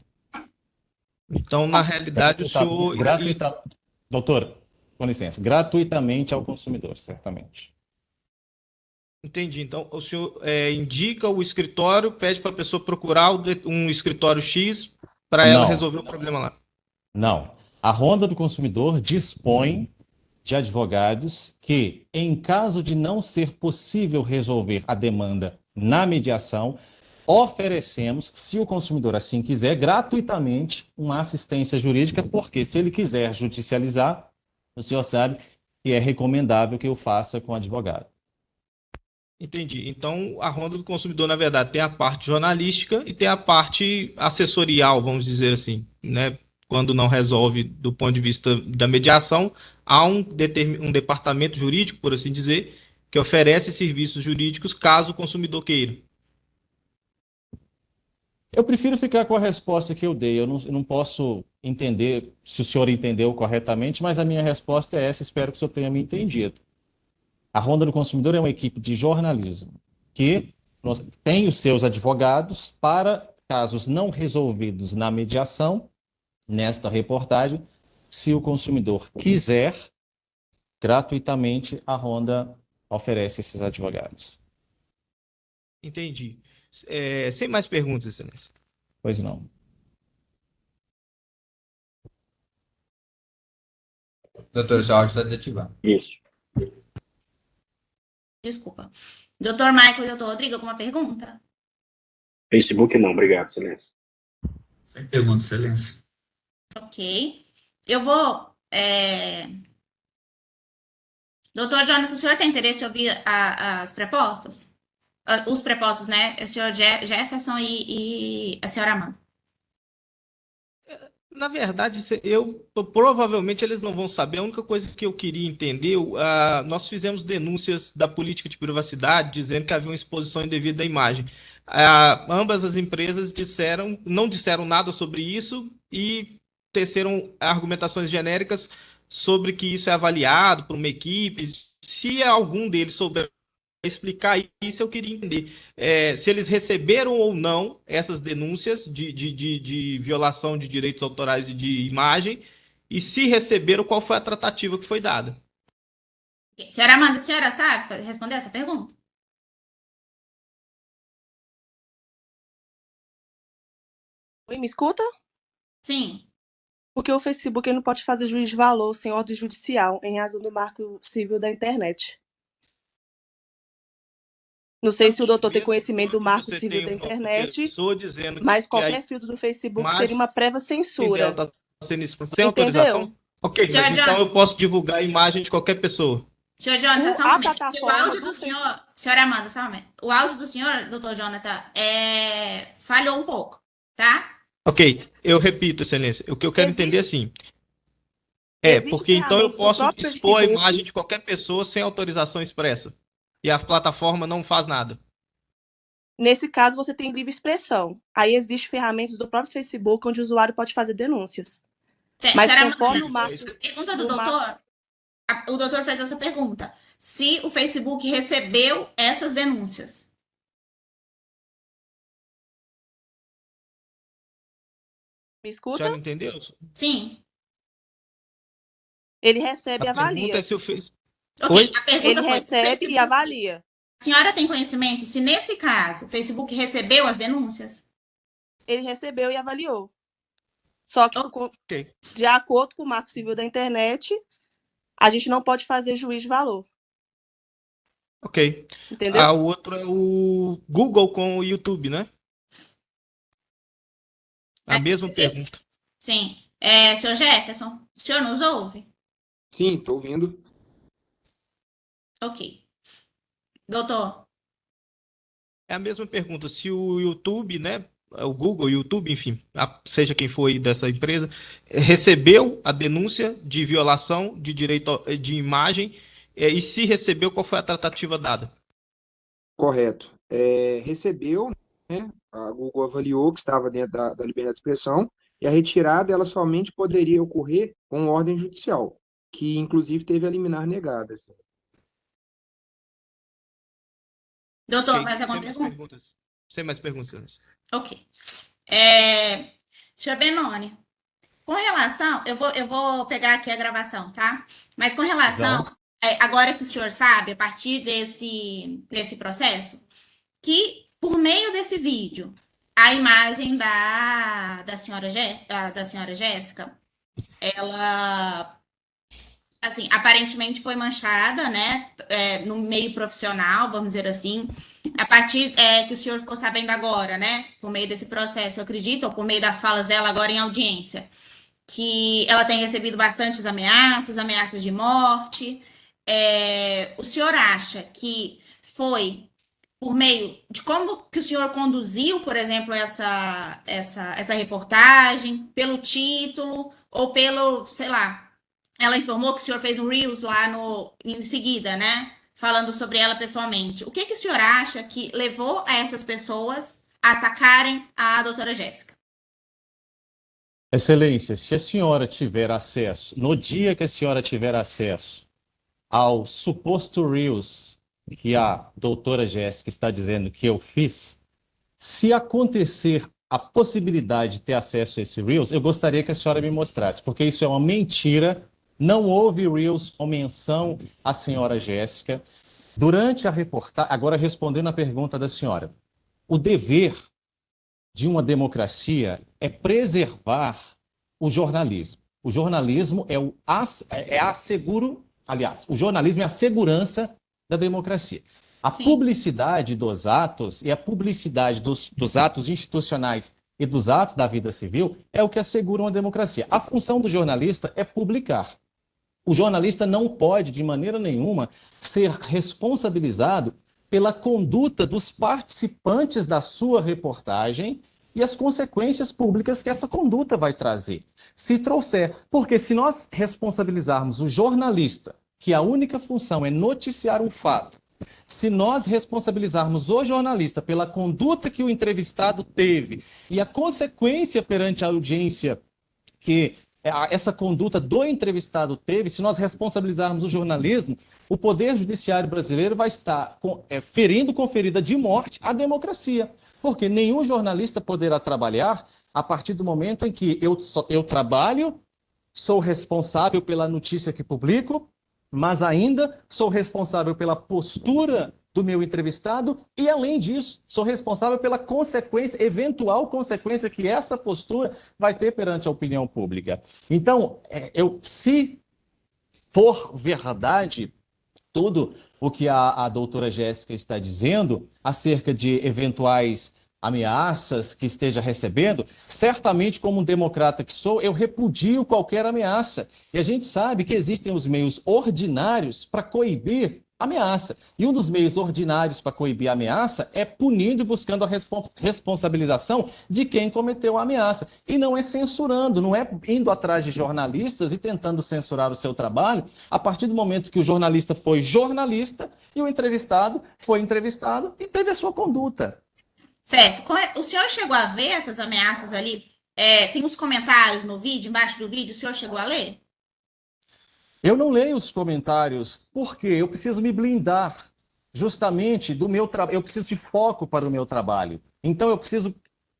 Então, na realidade, o senhor. Doutor, com licença, gratuitamente ao consumidor, certamente. Entendi. Então, o senhor indica o escritório, pede para a pessoa procurar um escritório X para ela Não, resolver o problema lá. não. A Ronda do Consumidor dispõe de advogados que, em caso de não ser possível resolver a demanda na mediação, oferecemos, se o consumidor assim quiser, gratuitamente uma assistência jurídica, porque se ele quiser judicializar, o senhor sabe que é recomendável que eu faça com advogado. Entendi. Então, a Ronda do Consumidor, na verdade, tem a parte jornalística e tem a parte assessorial, vamos dizer assim, né? Quando não resolve do ponto de vista da mediação, há um departamento jurídico, por assim dizer, que oferece serviços jurídicos caso o consumidor queira. Eu prefiro ficar com a resposta que eu dei. Eu não posso entender se o senhor entendeu corretamente, mas a minha resposta é essa. Espero que o senhor tenha me entendido. A Ronda do Consumidor é uma equipe de jornalismo que tem os seus advogados para casos não resolvidos na mediação, nesta reportagem, se o consumidor quiser, gratuitamente, a Ronda oferece esses advogados. Entendi. Sem mais perguntas, Excelência. Pois não. Doutor, seu áudio está desativado. Isso. Desculpa. Doutor Michael e doutor Rodrigo, alguma pergunta? Facebook não, obrigado, excelência. Sem pergunta, excelência. Ok. Eu vou. Doutor Jonathan, o senhor tem interesse em ouvir as propostas? Os prepostos, né? O senhor Jefferson e a senhora Amanda. Na verdade, provavelmente eles não vão saber. A única coisa que eu queria entender, nós fizemos denúncias da política de privacidade, dizendo que havia uma exposição indevida da imagem. Ambas as empresas não disseram nada sobre isso e teceram argumentações genéricas sobre que isso é avaliado por uma equipe. Se algum deles souber explicar isso, eu queria entender se eles receberam ou não essas denúncias de violação de direitos autorais e de imagem, e se receberam, qual foi a tratativa que foi dada. Senhora Amanda, a senhora sabe responder essa pergunta? Oi, me escuta? Sim. Porque o Facebook ele não pode fazer juízo de valor sem ordem judicial, em razão do Marco Civil da Internet. Não sei se o doutor tem conhecimento do Marco Civil da Internet, mas qualquer filtro do Facebook seria uma prévia censura. Sem autorização? Ok, mas então eu posso divulgar a imagem de qualquer pessoa. Senhor Jonathan, só um momento. O áudio do senhor... Senhora Amanda, só um momento. O áudio do senhor, doutor Jonathan, falhou um pouco, tá? Ok, eu repito, excelência. O que eu quero entender assim... porque então eu posso expor a imagem de qualquer pessoa sem autorização expressa. E a plataforma não faz nada. Nesse caso, você tem livre expressão. Aí existem ferramentas do próprio Facebook onde o usuário pode fazer denúncias. Mas conforme o Marco... A pergunta do doutor... O doutor fez essa pergunta. Se o Facebook recebeu essas denúncias. Me escuta? A senhora entendeu? Sim. Ele recebe e avalia. A pergunta é se o Facebook... Ok, a pergunta ele recebe e avalia. A senhora tem conhecimento se, nesse caso, o Facebook recebeu as denúncias? Ele recebeu e avaliou. Só que, de acordo com o Marco Civil da Internet, a gente não pode fazer juízo de valor. Ok. Entendeu? O outro é o Google com o YouTube, né? A mesma pergunta. Sim. Senhor Jefferson, o senhor nos ouve? Sim, estou ouvindo. Ok. Doutor? É a mesma pergunta. Se o YouTube, né? O Google, o YouTube, enfim, seja quem for aí dessa empresa, recebeu a denúncia de violação de direito de imagem, e se recebeu, qual foi a tratativa dada? Correto. Recebeu, né? A Google avaliou que estava dentro da liberdade de expressão, e a retirada ela somente poderia ocorrer com ordem judicial, que inclusive teve a liminar negada. Assim. Doutor, mais alguma pergunta? Sem mais perguntas. Ok. Senhor Benoni, com relação... Eu vou pegar aqui a gravação, tá? Mas com relação... agora que o senhor sabe, a partir desse processo, que por meio desse vídeo, a imagem da senhora Jéssica, ela... assim, aparentemente foi manchada, né, no meio profissional, vamos dizer assim, a partir que o senhor ficou sabendo agora, né, por meio desse processo, eu acredito, ou por meio das falas dela agora em audiência, que ela tem recebido bastantes ameaças de morte. O senhor acha que foi por meio de como que o senhor conduziu, por exemplo, essa reportagem, pelo título, ou pelo, sei lá, ela informou que o senhor fez um Reels lá em seguida, né? Falando sobre ela pessoalmente. O que o senhor acha que levou a essas pessoas atacarem a doutora Jéssica. Excelência, se a senhora tiver acesso, no dia que a senhora tiver acesso ao suposto Reels que a doutora Jéssica está dizendo que eu fiz, se acontecer a possibilidade de ter acesso a esse Reels, eu gostaria que a senhora me mostrasse, porque isso é uma mentira. Não houve Reels com menção à senhora Jéssica. Durante a reportagem, agora respondendo a pergunta da senhora, o dever de uma democracia é preservar o jornalismo. O jornalismo o jornalismo é a segurança da democracia. A publicidade dos atos e a publicidade dos atos institucionais e dos atos da vida civil é o que asseguram a democracia. A função do jornalista é publicar. O jornalista não pode, de maneira nenhuma, ser responsabilizado pela conduta dos participantes da sua reportagem e as consequências públicas que essa conduta vai trazer. Se trouxer, porque se nós responsabilizarmos o jornalista, que a única função é noticiar um fato, se nós responsabilizarmos o jornalista pela conduta que o entrevistado teve e a consequência perante a audiência que essa conduta do entrevistado teve, se nós responsabilizarmos o jornalismo, o Poder Judiciário brasileiro vai estar ferindo com ferida de morte a democracia. Porque nenhum jornalista poderá trabalhar a partir do momento em que eu trabalho, sou responsável pela notícia que publico, mas ainda sou responsável pela postura do meu entrevistado e, além disso, sou responsável pela consequência, eventual consequência que essa postura vai ter perante a opinião pública. Então, se for verdade tudo o que a doutora Jéssica está dizendo acerca de eventuais ameaças que esteja recebendo, certamente, como um democrata que sou, eu repudio qualquer ameaça. E a gente sabe que existem os meios ordinários para coibir ameaça. E um dos meios ordinários para coibir a ameaça é punindo e buscando a responsabilização de quem cometeu a ameaça. E não é censurando, não é indo atrás de jornalistas e tentando censurar o seu trabalho, a partir do momento que o jornalista foi jornalista e o entrevistado foi entrevistado e teve a sua conduta. Certo. O senhor chegou a ver essas ameaças ali? Tem uns comentários no vídeo, embaixo do vídeo, o senhor chegou a ler? Eu não leio os comentários porque eu preciso me blindar justamente do meu trabalho. Eu preciso de foco para o meu trabalho. Então eu preciso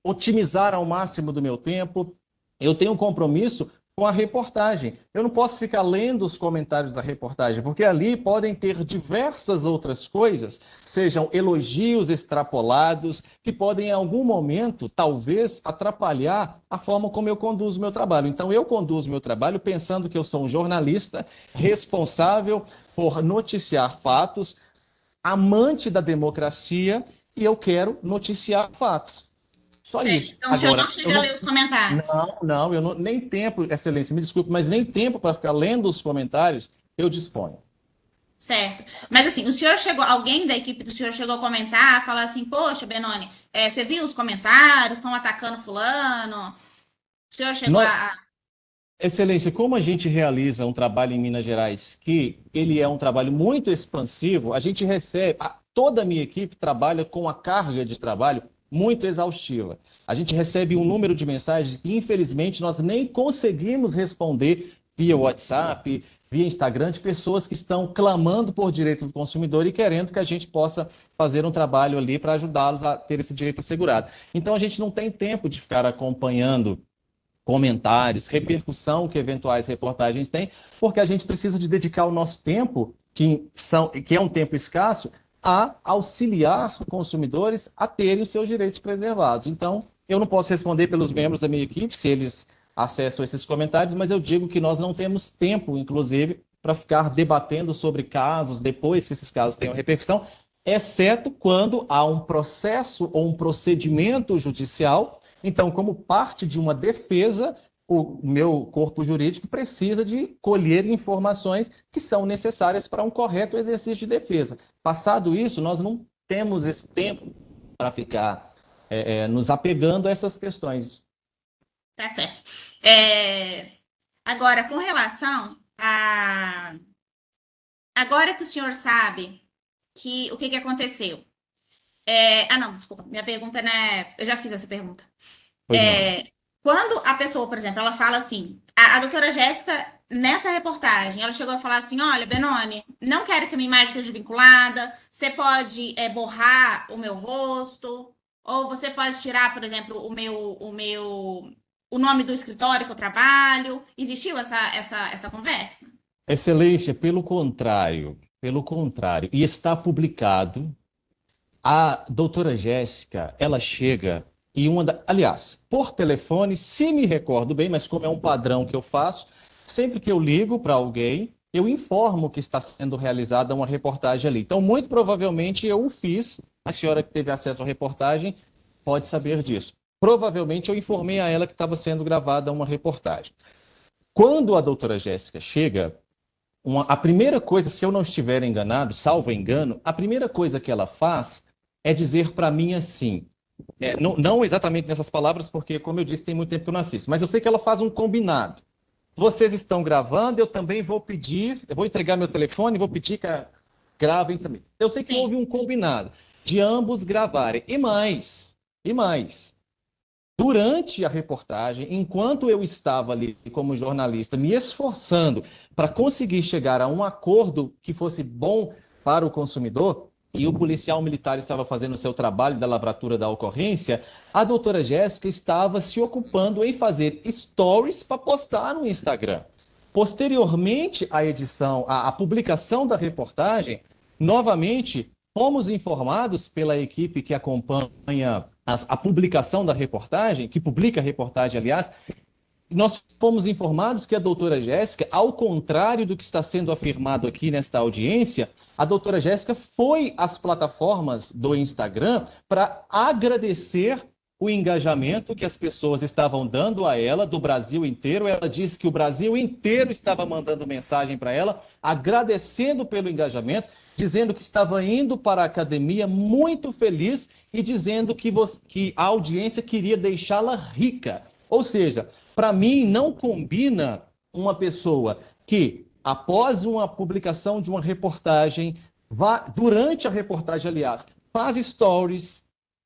otimizar ao máximo do meu tempo. Eu tenho um compromisso com a reportagem. Eu não posso ficar lendo os comentários da reportagem, porque ali podem ter diversas outras coisas, sejam elogios extrapolados, que podem em algum momento, talvez, atrapalhar a forma como eu conduzo o meu trabalho. Então eu conduzo o meu trabalho pensando que eu sou um jornalista responsável por noticiar fatos, amante da democracia, e eu quero noticiar fatos. Só certo. isso. Então, o senhor não chega a ler os comentários? Não, eu não, nem tempo, excelência, me desculpe, mas nem tempo para ficar lendo os comentários eu disponho. Certo. Mas assim, alguém da equipe do senhor chegou a comentar, falar assim, poxa, Benoni, você viu os comentários, estão atacando fulano? O senhor chegou a... Excelência, como a gente realiza um trabalho em Minas Gerais, que ele é um trabalho muito expansivo, a gente recebe, toda a minha equipe trabalha com a carga de trabalho muito exaustiva. A gente recebe um número de mensagens que, infelizmente, nós nem conseguimos responder via WhatsApp, via Instagram, de pessoas que estão clamando por direito do consumidor e querendo que a gente possa fazer um trabalho ali para ajudá-los a ter esse direito assegurado. Então, a gente não tem tempo de ficar acompanhando comentários, repercussão que eventuais reportagens têm, porque a gente precisa de dedicar o nosso tempo, que é um tempo escasso, a auxiliar consumidores a terem os seus direitos preservados. Então, eu não posso responder pelos membros da minha equipe, se eles acessam esses comentários, mas eu digo que nós não temos tempo, inclusive, para ficar debatendo sobre casos, depois que esses casos tenham repercussão, exceto quando há um processo ou um procedimento judicial. Então, como parte de uma defesa, o meu corpo jurídico precisa de colher informações que são necessárias para um correto exercício de defesa. Passado isso, nós não temos esse tempo para ficar nos apegando a essas questões. Tá certo. Agora, com relação a... Agora que o senhor sabe o que aconteceu, Não, desculpa. Minha pergunta, né? Eu já fiz essa pergunta. Pois não. Quando a pessoa, por exemplo, ela fala assim, a doutora Jéssica, nessa reportagem, ela chegou a falar assim, olha, Benoni, não quero que a minha imagem seja vinculada, você pode borrar o meu rosto, ou você pode tirar, por exemplo, o nome do escritório que eu trabalho. Existiu essa conversa? Excelência, pelo contrário, e está publicado. A doutora Jéssica, ela chega e aliás, por telefone, se me recordo bem, mas como é um padrão que eu faço, sempre que eu ligo para alguém, eu informo que está sendo realizada uma reportagem ali. Então, muito provavelmente eu o fiz. A senhora que teve acesso à reportagem pode saber disso. Provavelmente eu informei a ela que estava sendo gravada uma reportagem. Quando a doutora Jéssica chega, a primeira coisa, se eu não estiver enganado, salvo engano, a primeira coisa que ela faz é dizer para mim assim, não exatamente nessas palavras, porque, como eu disse, tem muito tempo que eu não assisto, mas eu sei que ela faz um combinado. Vocês estão gravando, eu também vou pedir, eu vou entregar meu telefone, vou pedir que gravem também. Eu sei que houve um combinado de ambos gravarem. E mais, durante a reportagem, enquanto eu estava ali como jornalista, me esforçando para conseguir chegar a um acordo que fosse bom para o consumidor, e o policial militar estava fazendo o seu trabalho da lavratura da ocorrência, a doutora Jéssica estava se ocupando em fazer stories para postar no Instagram. Posteriormente à edição, à publicação da reportagem, novamente fomos informados pela equipe que acompanha a publicação da reportagem, que publica a reportagem, aliás, nós fomos informados que a doutora Jéssica, ao contrário do que está sendo afirmado aqui nesta audiência, a doutora Jéssica foi às plataformas do Instagram para agradecer o engajamento que as pessoas estavam dando a ela, do Brasil inteiro. Ela disse que o Brasil inteiro estava mandando mensagem para ela, agradecendo pelo engajamento, dizendo que estava indo para a academia muito feliz e dizendo que a audiência queria deixá-la rica. Ou seja, para mim não combina uma pessoa que, após uma publicação de uma reportagem, durante a reportagem, aliás, faz stories,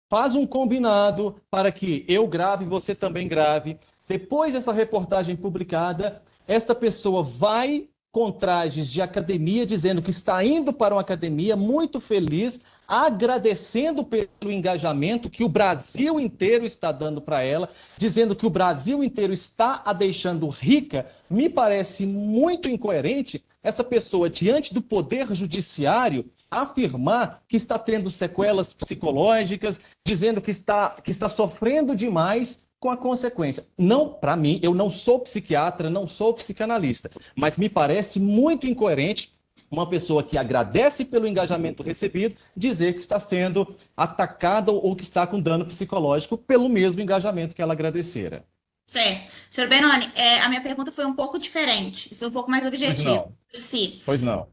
faz um combinado para que eu grave e você também grave. Depois dessa reportagem publicada, esta pessoa vai com trajes de academia, dizendo que está indo para uma academia muito feliz, agradecendo pelo engajamento que o Brasil inteiro está dando para ela, dizendo que o Brasil inteiro está a deixando rica. Me parece muito incoerente essa pessoa, diante do poder judiciário, afirmar que está tendo sequelas psicológicas, dizendo que está sofrendo demais com a consequência. Não, para mim, eu não sou psiquiatra, não sou psicanalista, mas me parece muito incoerente uma pessoa que agradece pelo engajamento recebido dizer que está sendo atacada ou que está com dano psicológico pelo mesmo engajamento que ela agradecera. Certo. Senhor Benoni, a minha pergunta foi um pouco diferente, foi um pouco mais objetiva. Pois não.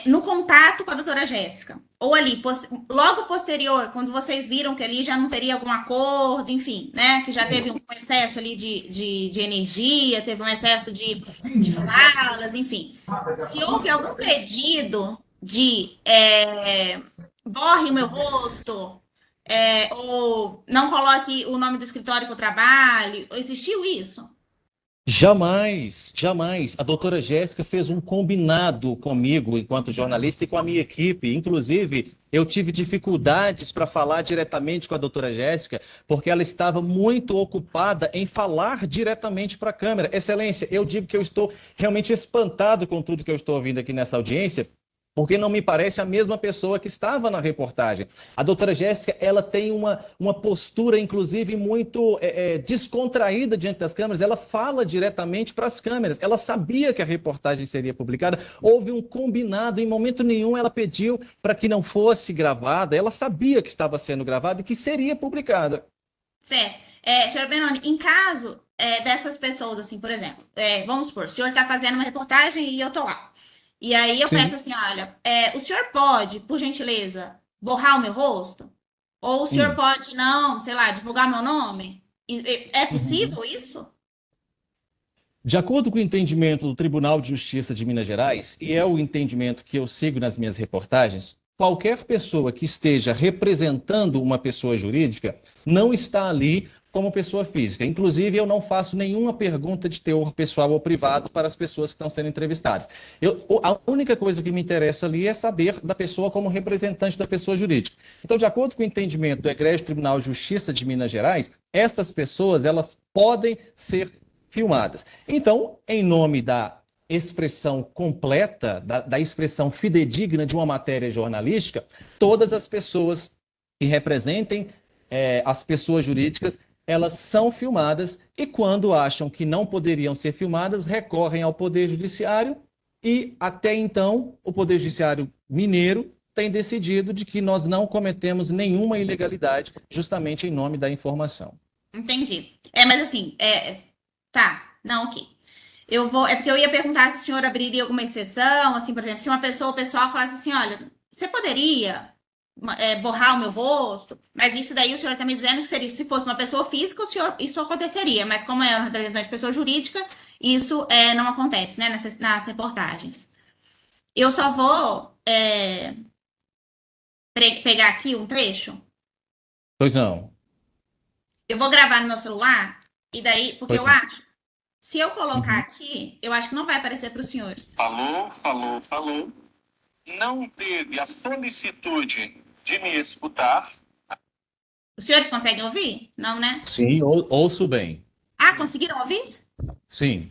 No contato com a doutora Jéssica, ou ali, logo posterior, quando vocês viram que ali já não teria algum acordo, enfim, né, que já teve um excesso ali de energia, teve um excesso de falas, enfim. Se houve algum pedido de borre o meu rosto, ou não coloque o nome do escritório que eu trabalho, existiu isso? Jamais, jamais. A doutora Jéssica fez um combinado comigo, enquanto jornalista, e com a minha equipe. Inclusive, eu tive dificuldades para falar diretamente com a doutora Jéssica, porque ela estava muito ocupada em falar diretamente para a câmera. Excelência, eu digo que eu estou realmente espantado com tudo que eu estou ouvindo aqui nessa audiência, porque não me parece a mesma pessoa que estava na reportagem. A doutora Jéssica, ela tem uma postura, inclusive, muito descontraída diante das câmeras. Ela fala diretamente para as câmeras. Ela sabia que a reportagem seria publicada. Houve um combinado. Em momento nenhum, ela pediu para que não fosse gravada. Ela sabia que estava sendo gravada e que seria publicada. Certo. Senhor Benoni, em caso dessas pessoas, assim, por exemplo, vamos supor, o senhor está fazendo uma reportagem e eu estou lá. E aí eu peço assim, olha, o senhor pode, por gentileza, borrar o meu rosto? Ou o senhor pode, não, sei lá, divulgar meu nome? É possível isso? De acordo com o entendimento do Tribunal de Justiça de Minas Gerais, e é o entendimento que eu sigo nas minhas reportagens, qualquer pessoa que esteja representando uma pessoa jurídica não está ali como pessoa física. Inclusive, eu não faço nenhuma pergunta de teor pessoal ou privado para as pessoas que estão sendo entrevistadas. A única coisa que me interessa ali é saber da pessoa como representante da pessoa jurídica. Então, de acordo com o entendimento do Egrégio Tribunal de Justiça de Minas Gerais, essas pessoas, elas podem ser filmadas. Então, em nome da expressão completa, da expressão fidedigna de uma matéria jornalística, todas as pessoas que representem as pessoas jurídicas, elas são filmadas e quando acham que não poderiam ser filmadas, recorrem ao Poder Judiciário e até então o Poder Judiciário mineiro tem decidido de que nós não cometemos nenhuma ilegalidade justamente em nome da informação. Entendi. Mas assim, tá, não, ok. É porque eu ia perguntar se o senhor abriria alguma exceção, assim, por exemplo, se uma pessoa, o pessoal falasse assim, olha, você poderia borrar o meu rosto, mas isso daí o senhor está me dizendo que seria, se fosse uma pessoa física, isso aconteceria, mas como é um representante de pessoa jurídica, isso não acontece, né, nas reportagens. Eu só vou pegar aqui um trecho. Pois não. Eu vou gravar no meu celular, e daí, porque eu acho, se eu colocar aqui, eu acho que não vai aparecer para os senhores. Falou. Não teve a solicitude de me escutar. Os senhores conseguem ouvir? Não, né? Sim, ouço bem. Conseguiram ouvir? Sim.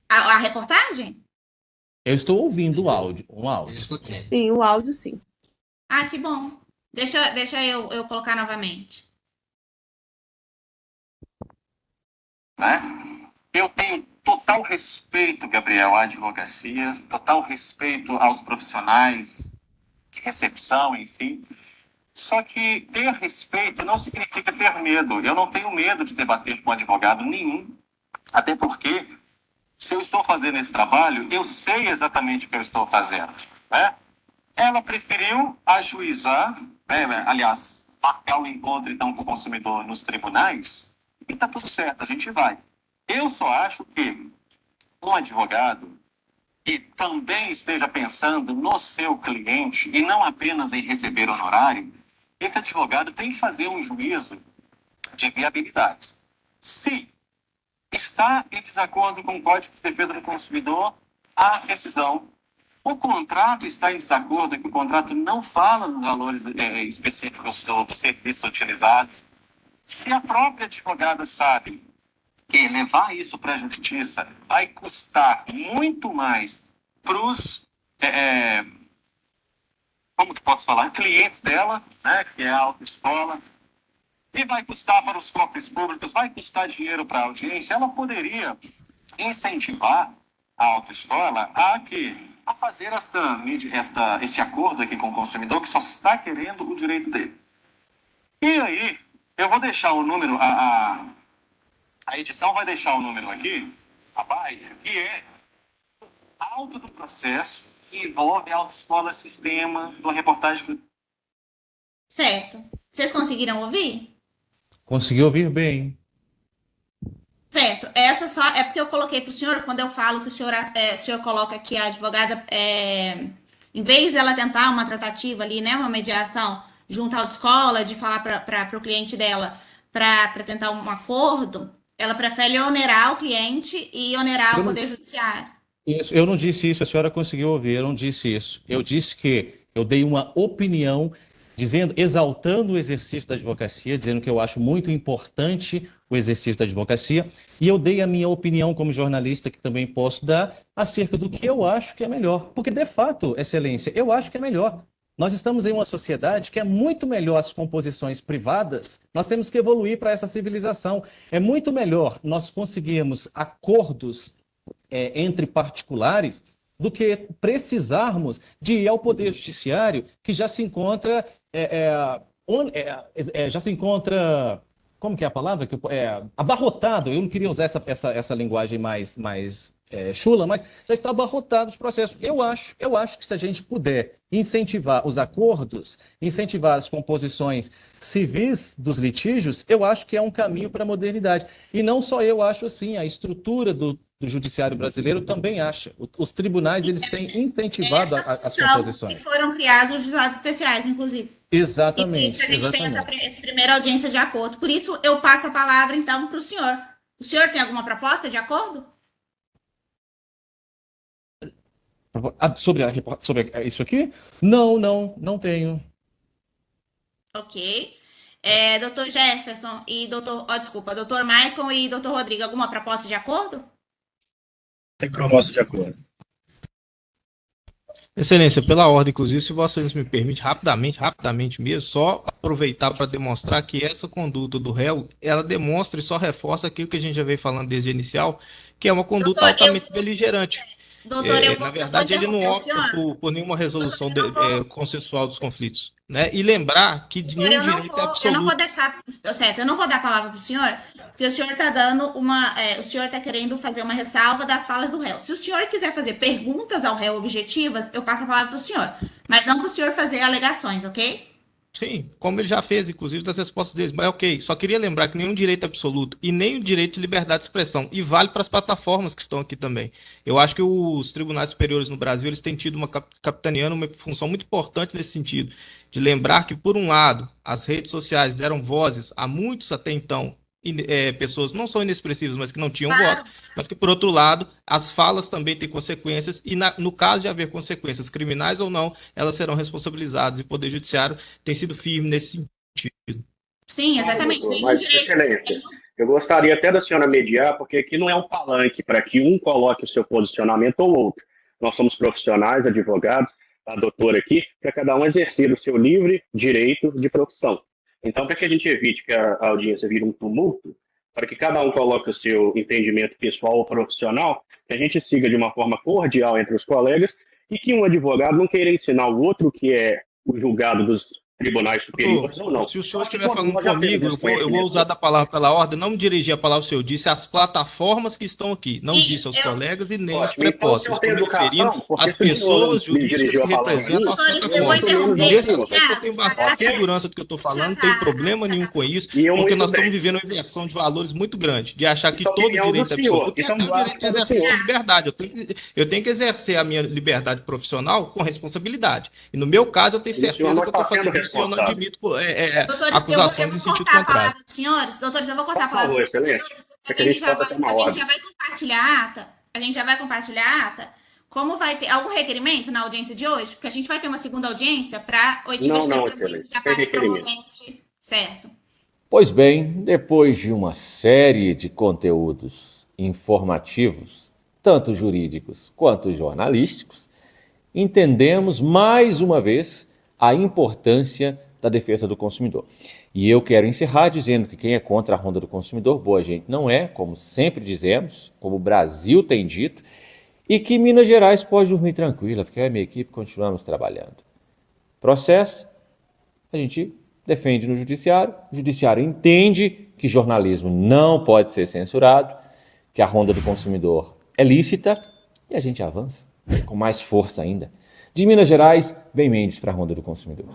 A reportagem? Eu estou ouvindo o áudio, um áudio. Sim, o áudio sim. Que bom. Deixa eu colocar novamente. Né? Eu tenho total respeito, Gabriel, à advocacia, total respeito aos profissionais de recepção, enfim. Só que ter respeito não significa ter medo. Eu não tenho medo de debater com advogado nenhum. Até porque, se eu estou fazendo esse trabalho, eu sei exatamente o que eu estou fazendo. Né? Ela preferiu ajuizar, aliás, marcar o encontro então com o consumidor nos tribunais, e está tudo certo, a gente vai. Eu só acho que um advogado que também esteja pensando no seu cliente e não apenas em receber honorário, esse advogado tem que fazer um juízo de viabilidades. Se está em desacordo com o Código de Defesa do Consumidor, há rescisão. O contrato está em desacordo, que o contrato não fala nos valores específicos do serviço utilizados. Se a própria advogada sabe que levar isso para a justiça vai custar muito mais para os, como que posso falar, clientes dela, né, que é a autoescola, e vai custar para os cofres públicos, vai custar dinheiro para a audiência, ela poderia incentivar a autoescola a fazer este acordo aqui com o consumidor que só está querendo o direito dele. E aí, eu vou deixar o número, a edição vai deixar o número aqui, abaixo, que é o auto do processo que envolve a autoescola sistema do reportagem. Certo. Vocês conseguiram ouvir? Consegui ouvir bem. Certo. Essa só é porque eu coloquei para o senhor, quando eu falo que o senhor coloca que a advogada, em vez dela tentar uma tratativa ali, né, uma mediação junto à autoescola, de falar para o cliente dela para tentar um acordo, ela prefere onerar o cliente e onerar o Poder Judiciário. Isso, eu não disse isso, a senhora conseguiu ouvir, eu não disse isso. Eu disse que eu dei uma opinião exaltando o exercício da advocacia, dizendo que eu acho muito importante o exercício da advocacia, e eu dei a minha opinião como jornalista, que também posso dar, acerca do que eu acho que é melhor. Porque, de fato, Excelência, eu acho que é melhor. Nós estamos em uma sociedade que é muito melhor as composições privadas, nós temos que evoluir para essa civilização. É muito melhor nós conseguirmos acordos entre particulares do que precisarmos de ir ao Poder Judiciário, que já se encontra, como que é a palavra? Abarrotado. Eu não queria usar essa linguagem mais chula, mas já está abarrotado os processos. Eu acho que se a gente puder incentivar os acordos, incentivar as composições civis dos litígios, eu acho que é um caminho para a modernidade. E não só eu acho assim, a estrutura do do judiciário brasileiro também acha. Os tribunais, eles têm incentivado as composições. Que foram criados os juizados especiais, inclusive. Exatamente. E por isso que a gente tem exatamente. essa primeira audiência de acordo. Por isso, eu passo a palavra, então, para o senhor. O senhor tem alguma proposta de acordo? Sobre isso aqui? Não tenho. Ok. Doutor Jefferson e doutor Michael e doutor Rodrigo, alguma proposta de acordo? Tem proposta de acordo. Excelência, pela ordem, inclusive, se Vossa Excelência me permite, rapidamente mesmo, só aproveitar para demonstrar que essa conduta do réu, ela demonstra e só reforça aquilo que a gente já veio falando desde o inicial, que é uma conduta altamente beligerante. Doutor, Na verdade, ele não opta por nenhuma resolução consensual dos conflitos, né? E lembrar que Doutor, nenhum direito é absoluto. Eu não vou deixar, certo, eu não vou dar a palavra para o senhor, porque o senhor está dando o senhor está querendo fazer uma ressalva das falas do réu. Se o senhor quiser fazer perguntas ao réu objetivas, eu passo a palavra para o senhor, mas não para o senhor fazer alegações, ok? Sim, como ele já fez, inclusive, das respostas deles. Mas ok, só queria lembrar que nenhum direito absoluto e nem o direito de liberdade de expressão, e vale para as plataformas que estão aqui também. Eu acho que os tribunais superiores no Brasil, eles têm tido capitaneando uma função muito importante nesse sentido, de lembrar que, por um lado, as redes sociais deram vozes a muitos até então, pessoas não são inexpressivas, mas que não tinham voz, mas que, por outro lado, as falas também têm consequências e, no caso de haver consequências criminais ou não, elas serão responsabilizadas e o Poder Judiciário tem sido firme nesse sentido. Sim, exatamente. Mas, Excelência, eu gostaria até da senhora mediar, porque aqui não é um palanque para que um coloque o seu posicionamento ou outro. Nós somos profissionais, advogados, a doutora aqui, para cada um exercer o seu livre direito de profissão. Então, para que a gente evite que a audiência vire um tumulto, para que cada um coloque o seu entendimento pessoal ou profissional, que a gente siga de uma forma cordial entre os colegas e que um advogado não queira ensinar o outro que é o julgado dos tribunais superiores ou não. Se o senhor estiver falando comigo, eu vou usar da palavra pela ordem, não me dirigir a palavra ao senhor, disse as plataformas que estão aqui, não disse aos colegas e nem aos prepostos. Estou me referindo às pessoas jurídicas que representam as plataformas. Nesse aspecto eu tenho bastante segurança do que eu estou falando, não tenho problema nenhum com isso, porque nós estamos vivendo uma inversão de valores muito grande, de achar que todo direito é absoluto e até o direito de exercer a liberdade. Eu tenho que exercer a minha liberdade profissional com responsabilidade. E no meu caso, eu tenho certeza que eu estou fazendo isso, eu não admito acusações no sentido contrário. Doutores, eu vou cortar a palavra dos senhores, porque a gente já vai compartilhar a ata. A gente já vai compartilhar a ata. Como vai ter algum requerimento na audiência de hoje? Porque a gente vai ter uma segunda audiência para oitivas testemunhas que a parte promovente, certo? Pois bem, depois de uma série de conteúdos informativos, tanto jurídicos quanto jornalísticos, entendemos mais uma vez a importância da defesa do consumidor. E eu quero encerrar dizendo que quem é contra a ronda do consumidor, boa gente não é, como sempre dizemos, como o Brasil tem dito, e que Minas Gerais pode dormir tranquila, porque eu e a minha equipe continuamos trabalhando. Processo, a gente defende no judiciário, o judiciário entende que jornalismo não pode ser censurado, que a ronda do consumidor é lícita, e a gente avança com mais força ainda. De Minas Gerais, vem Mendes para a ronda do consumidor.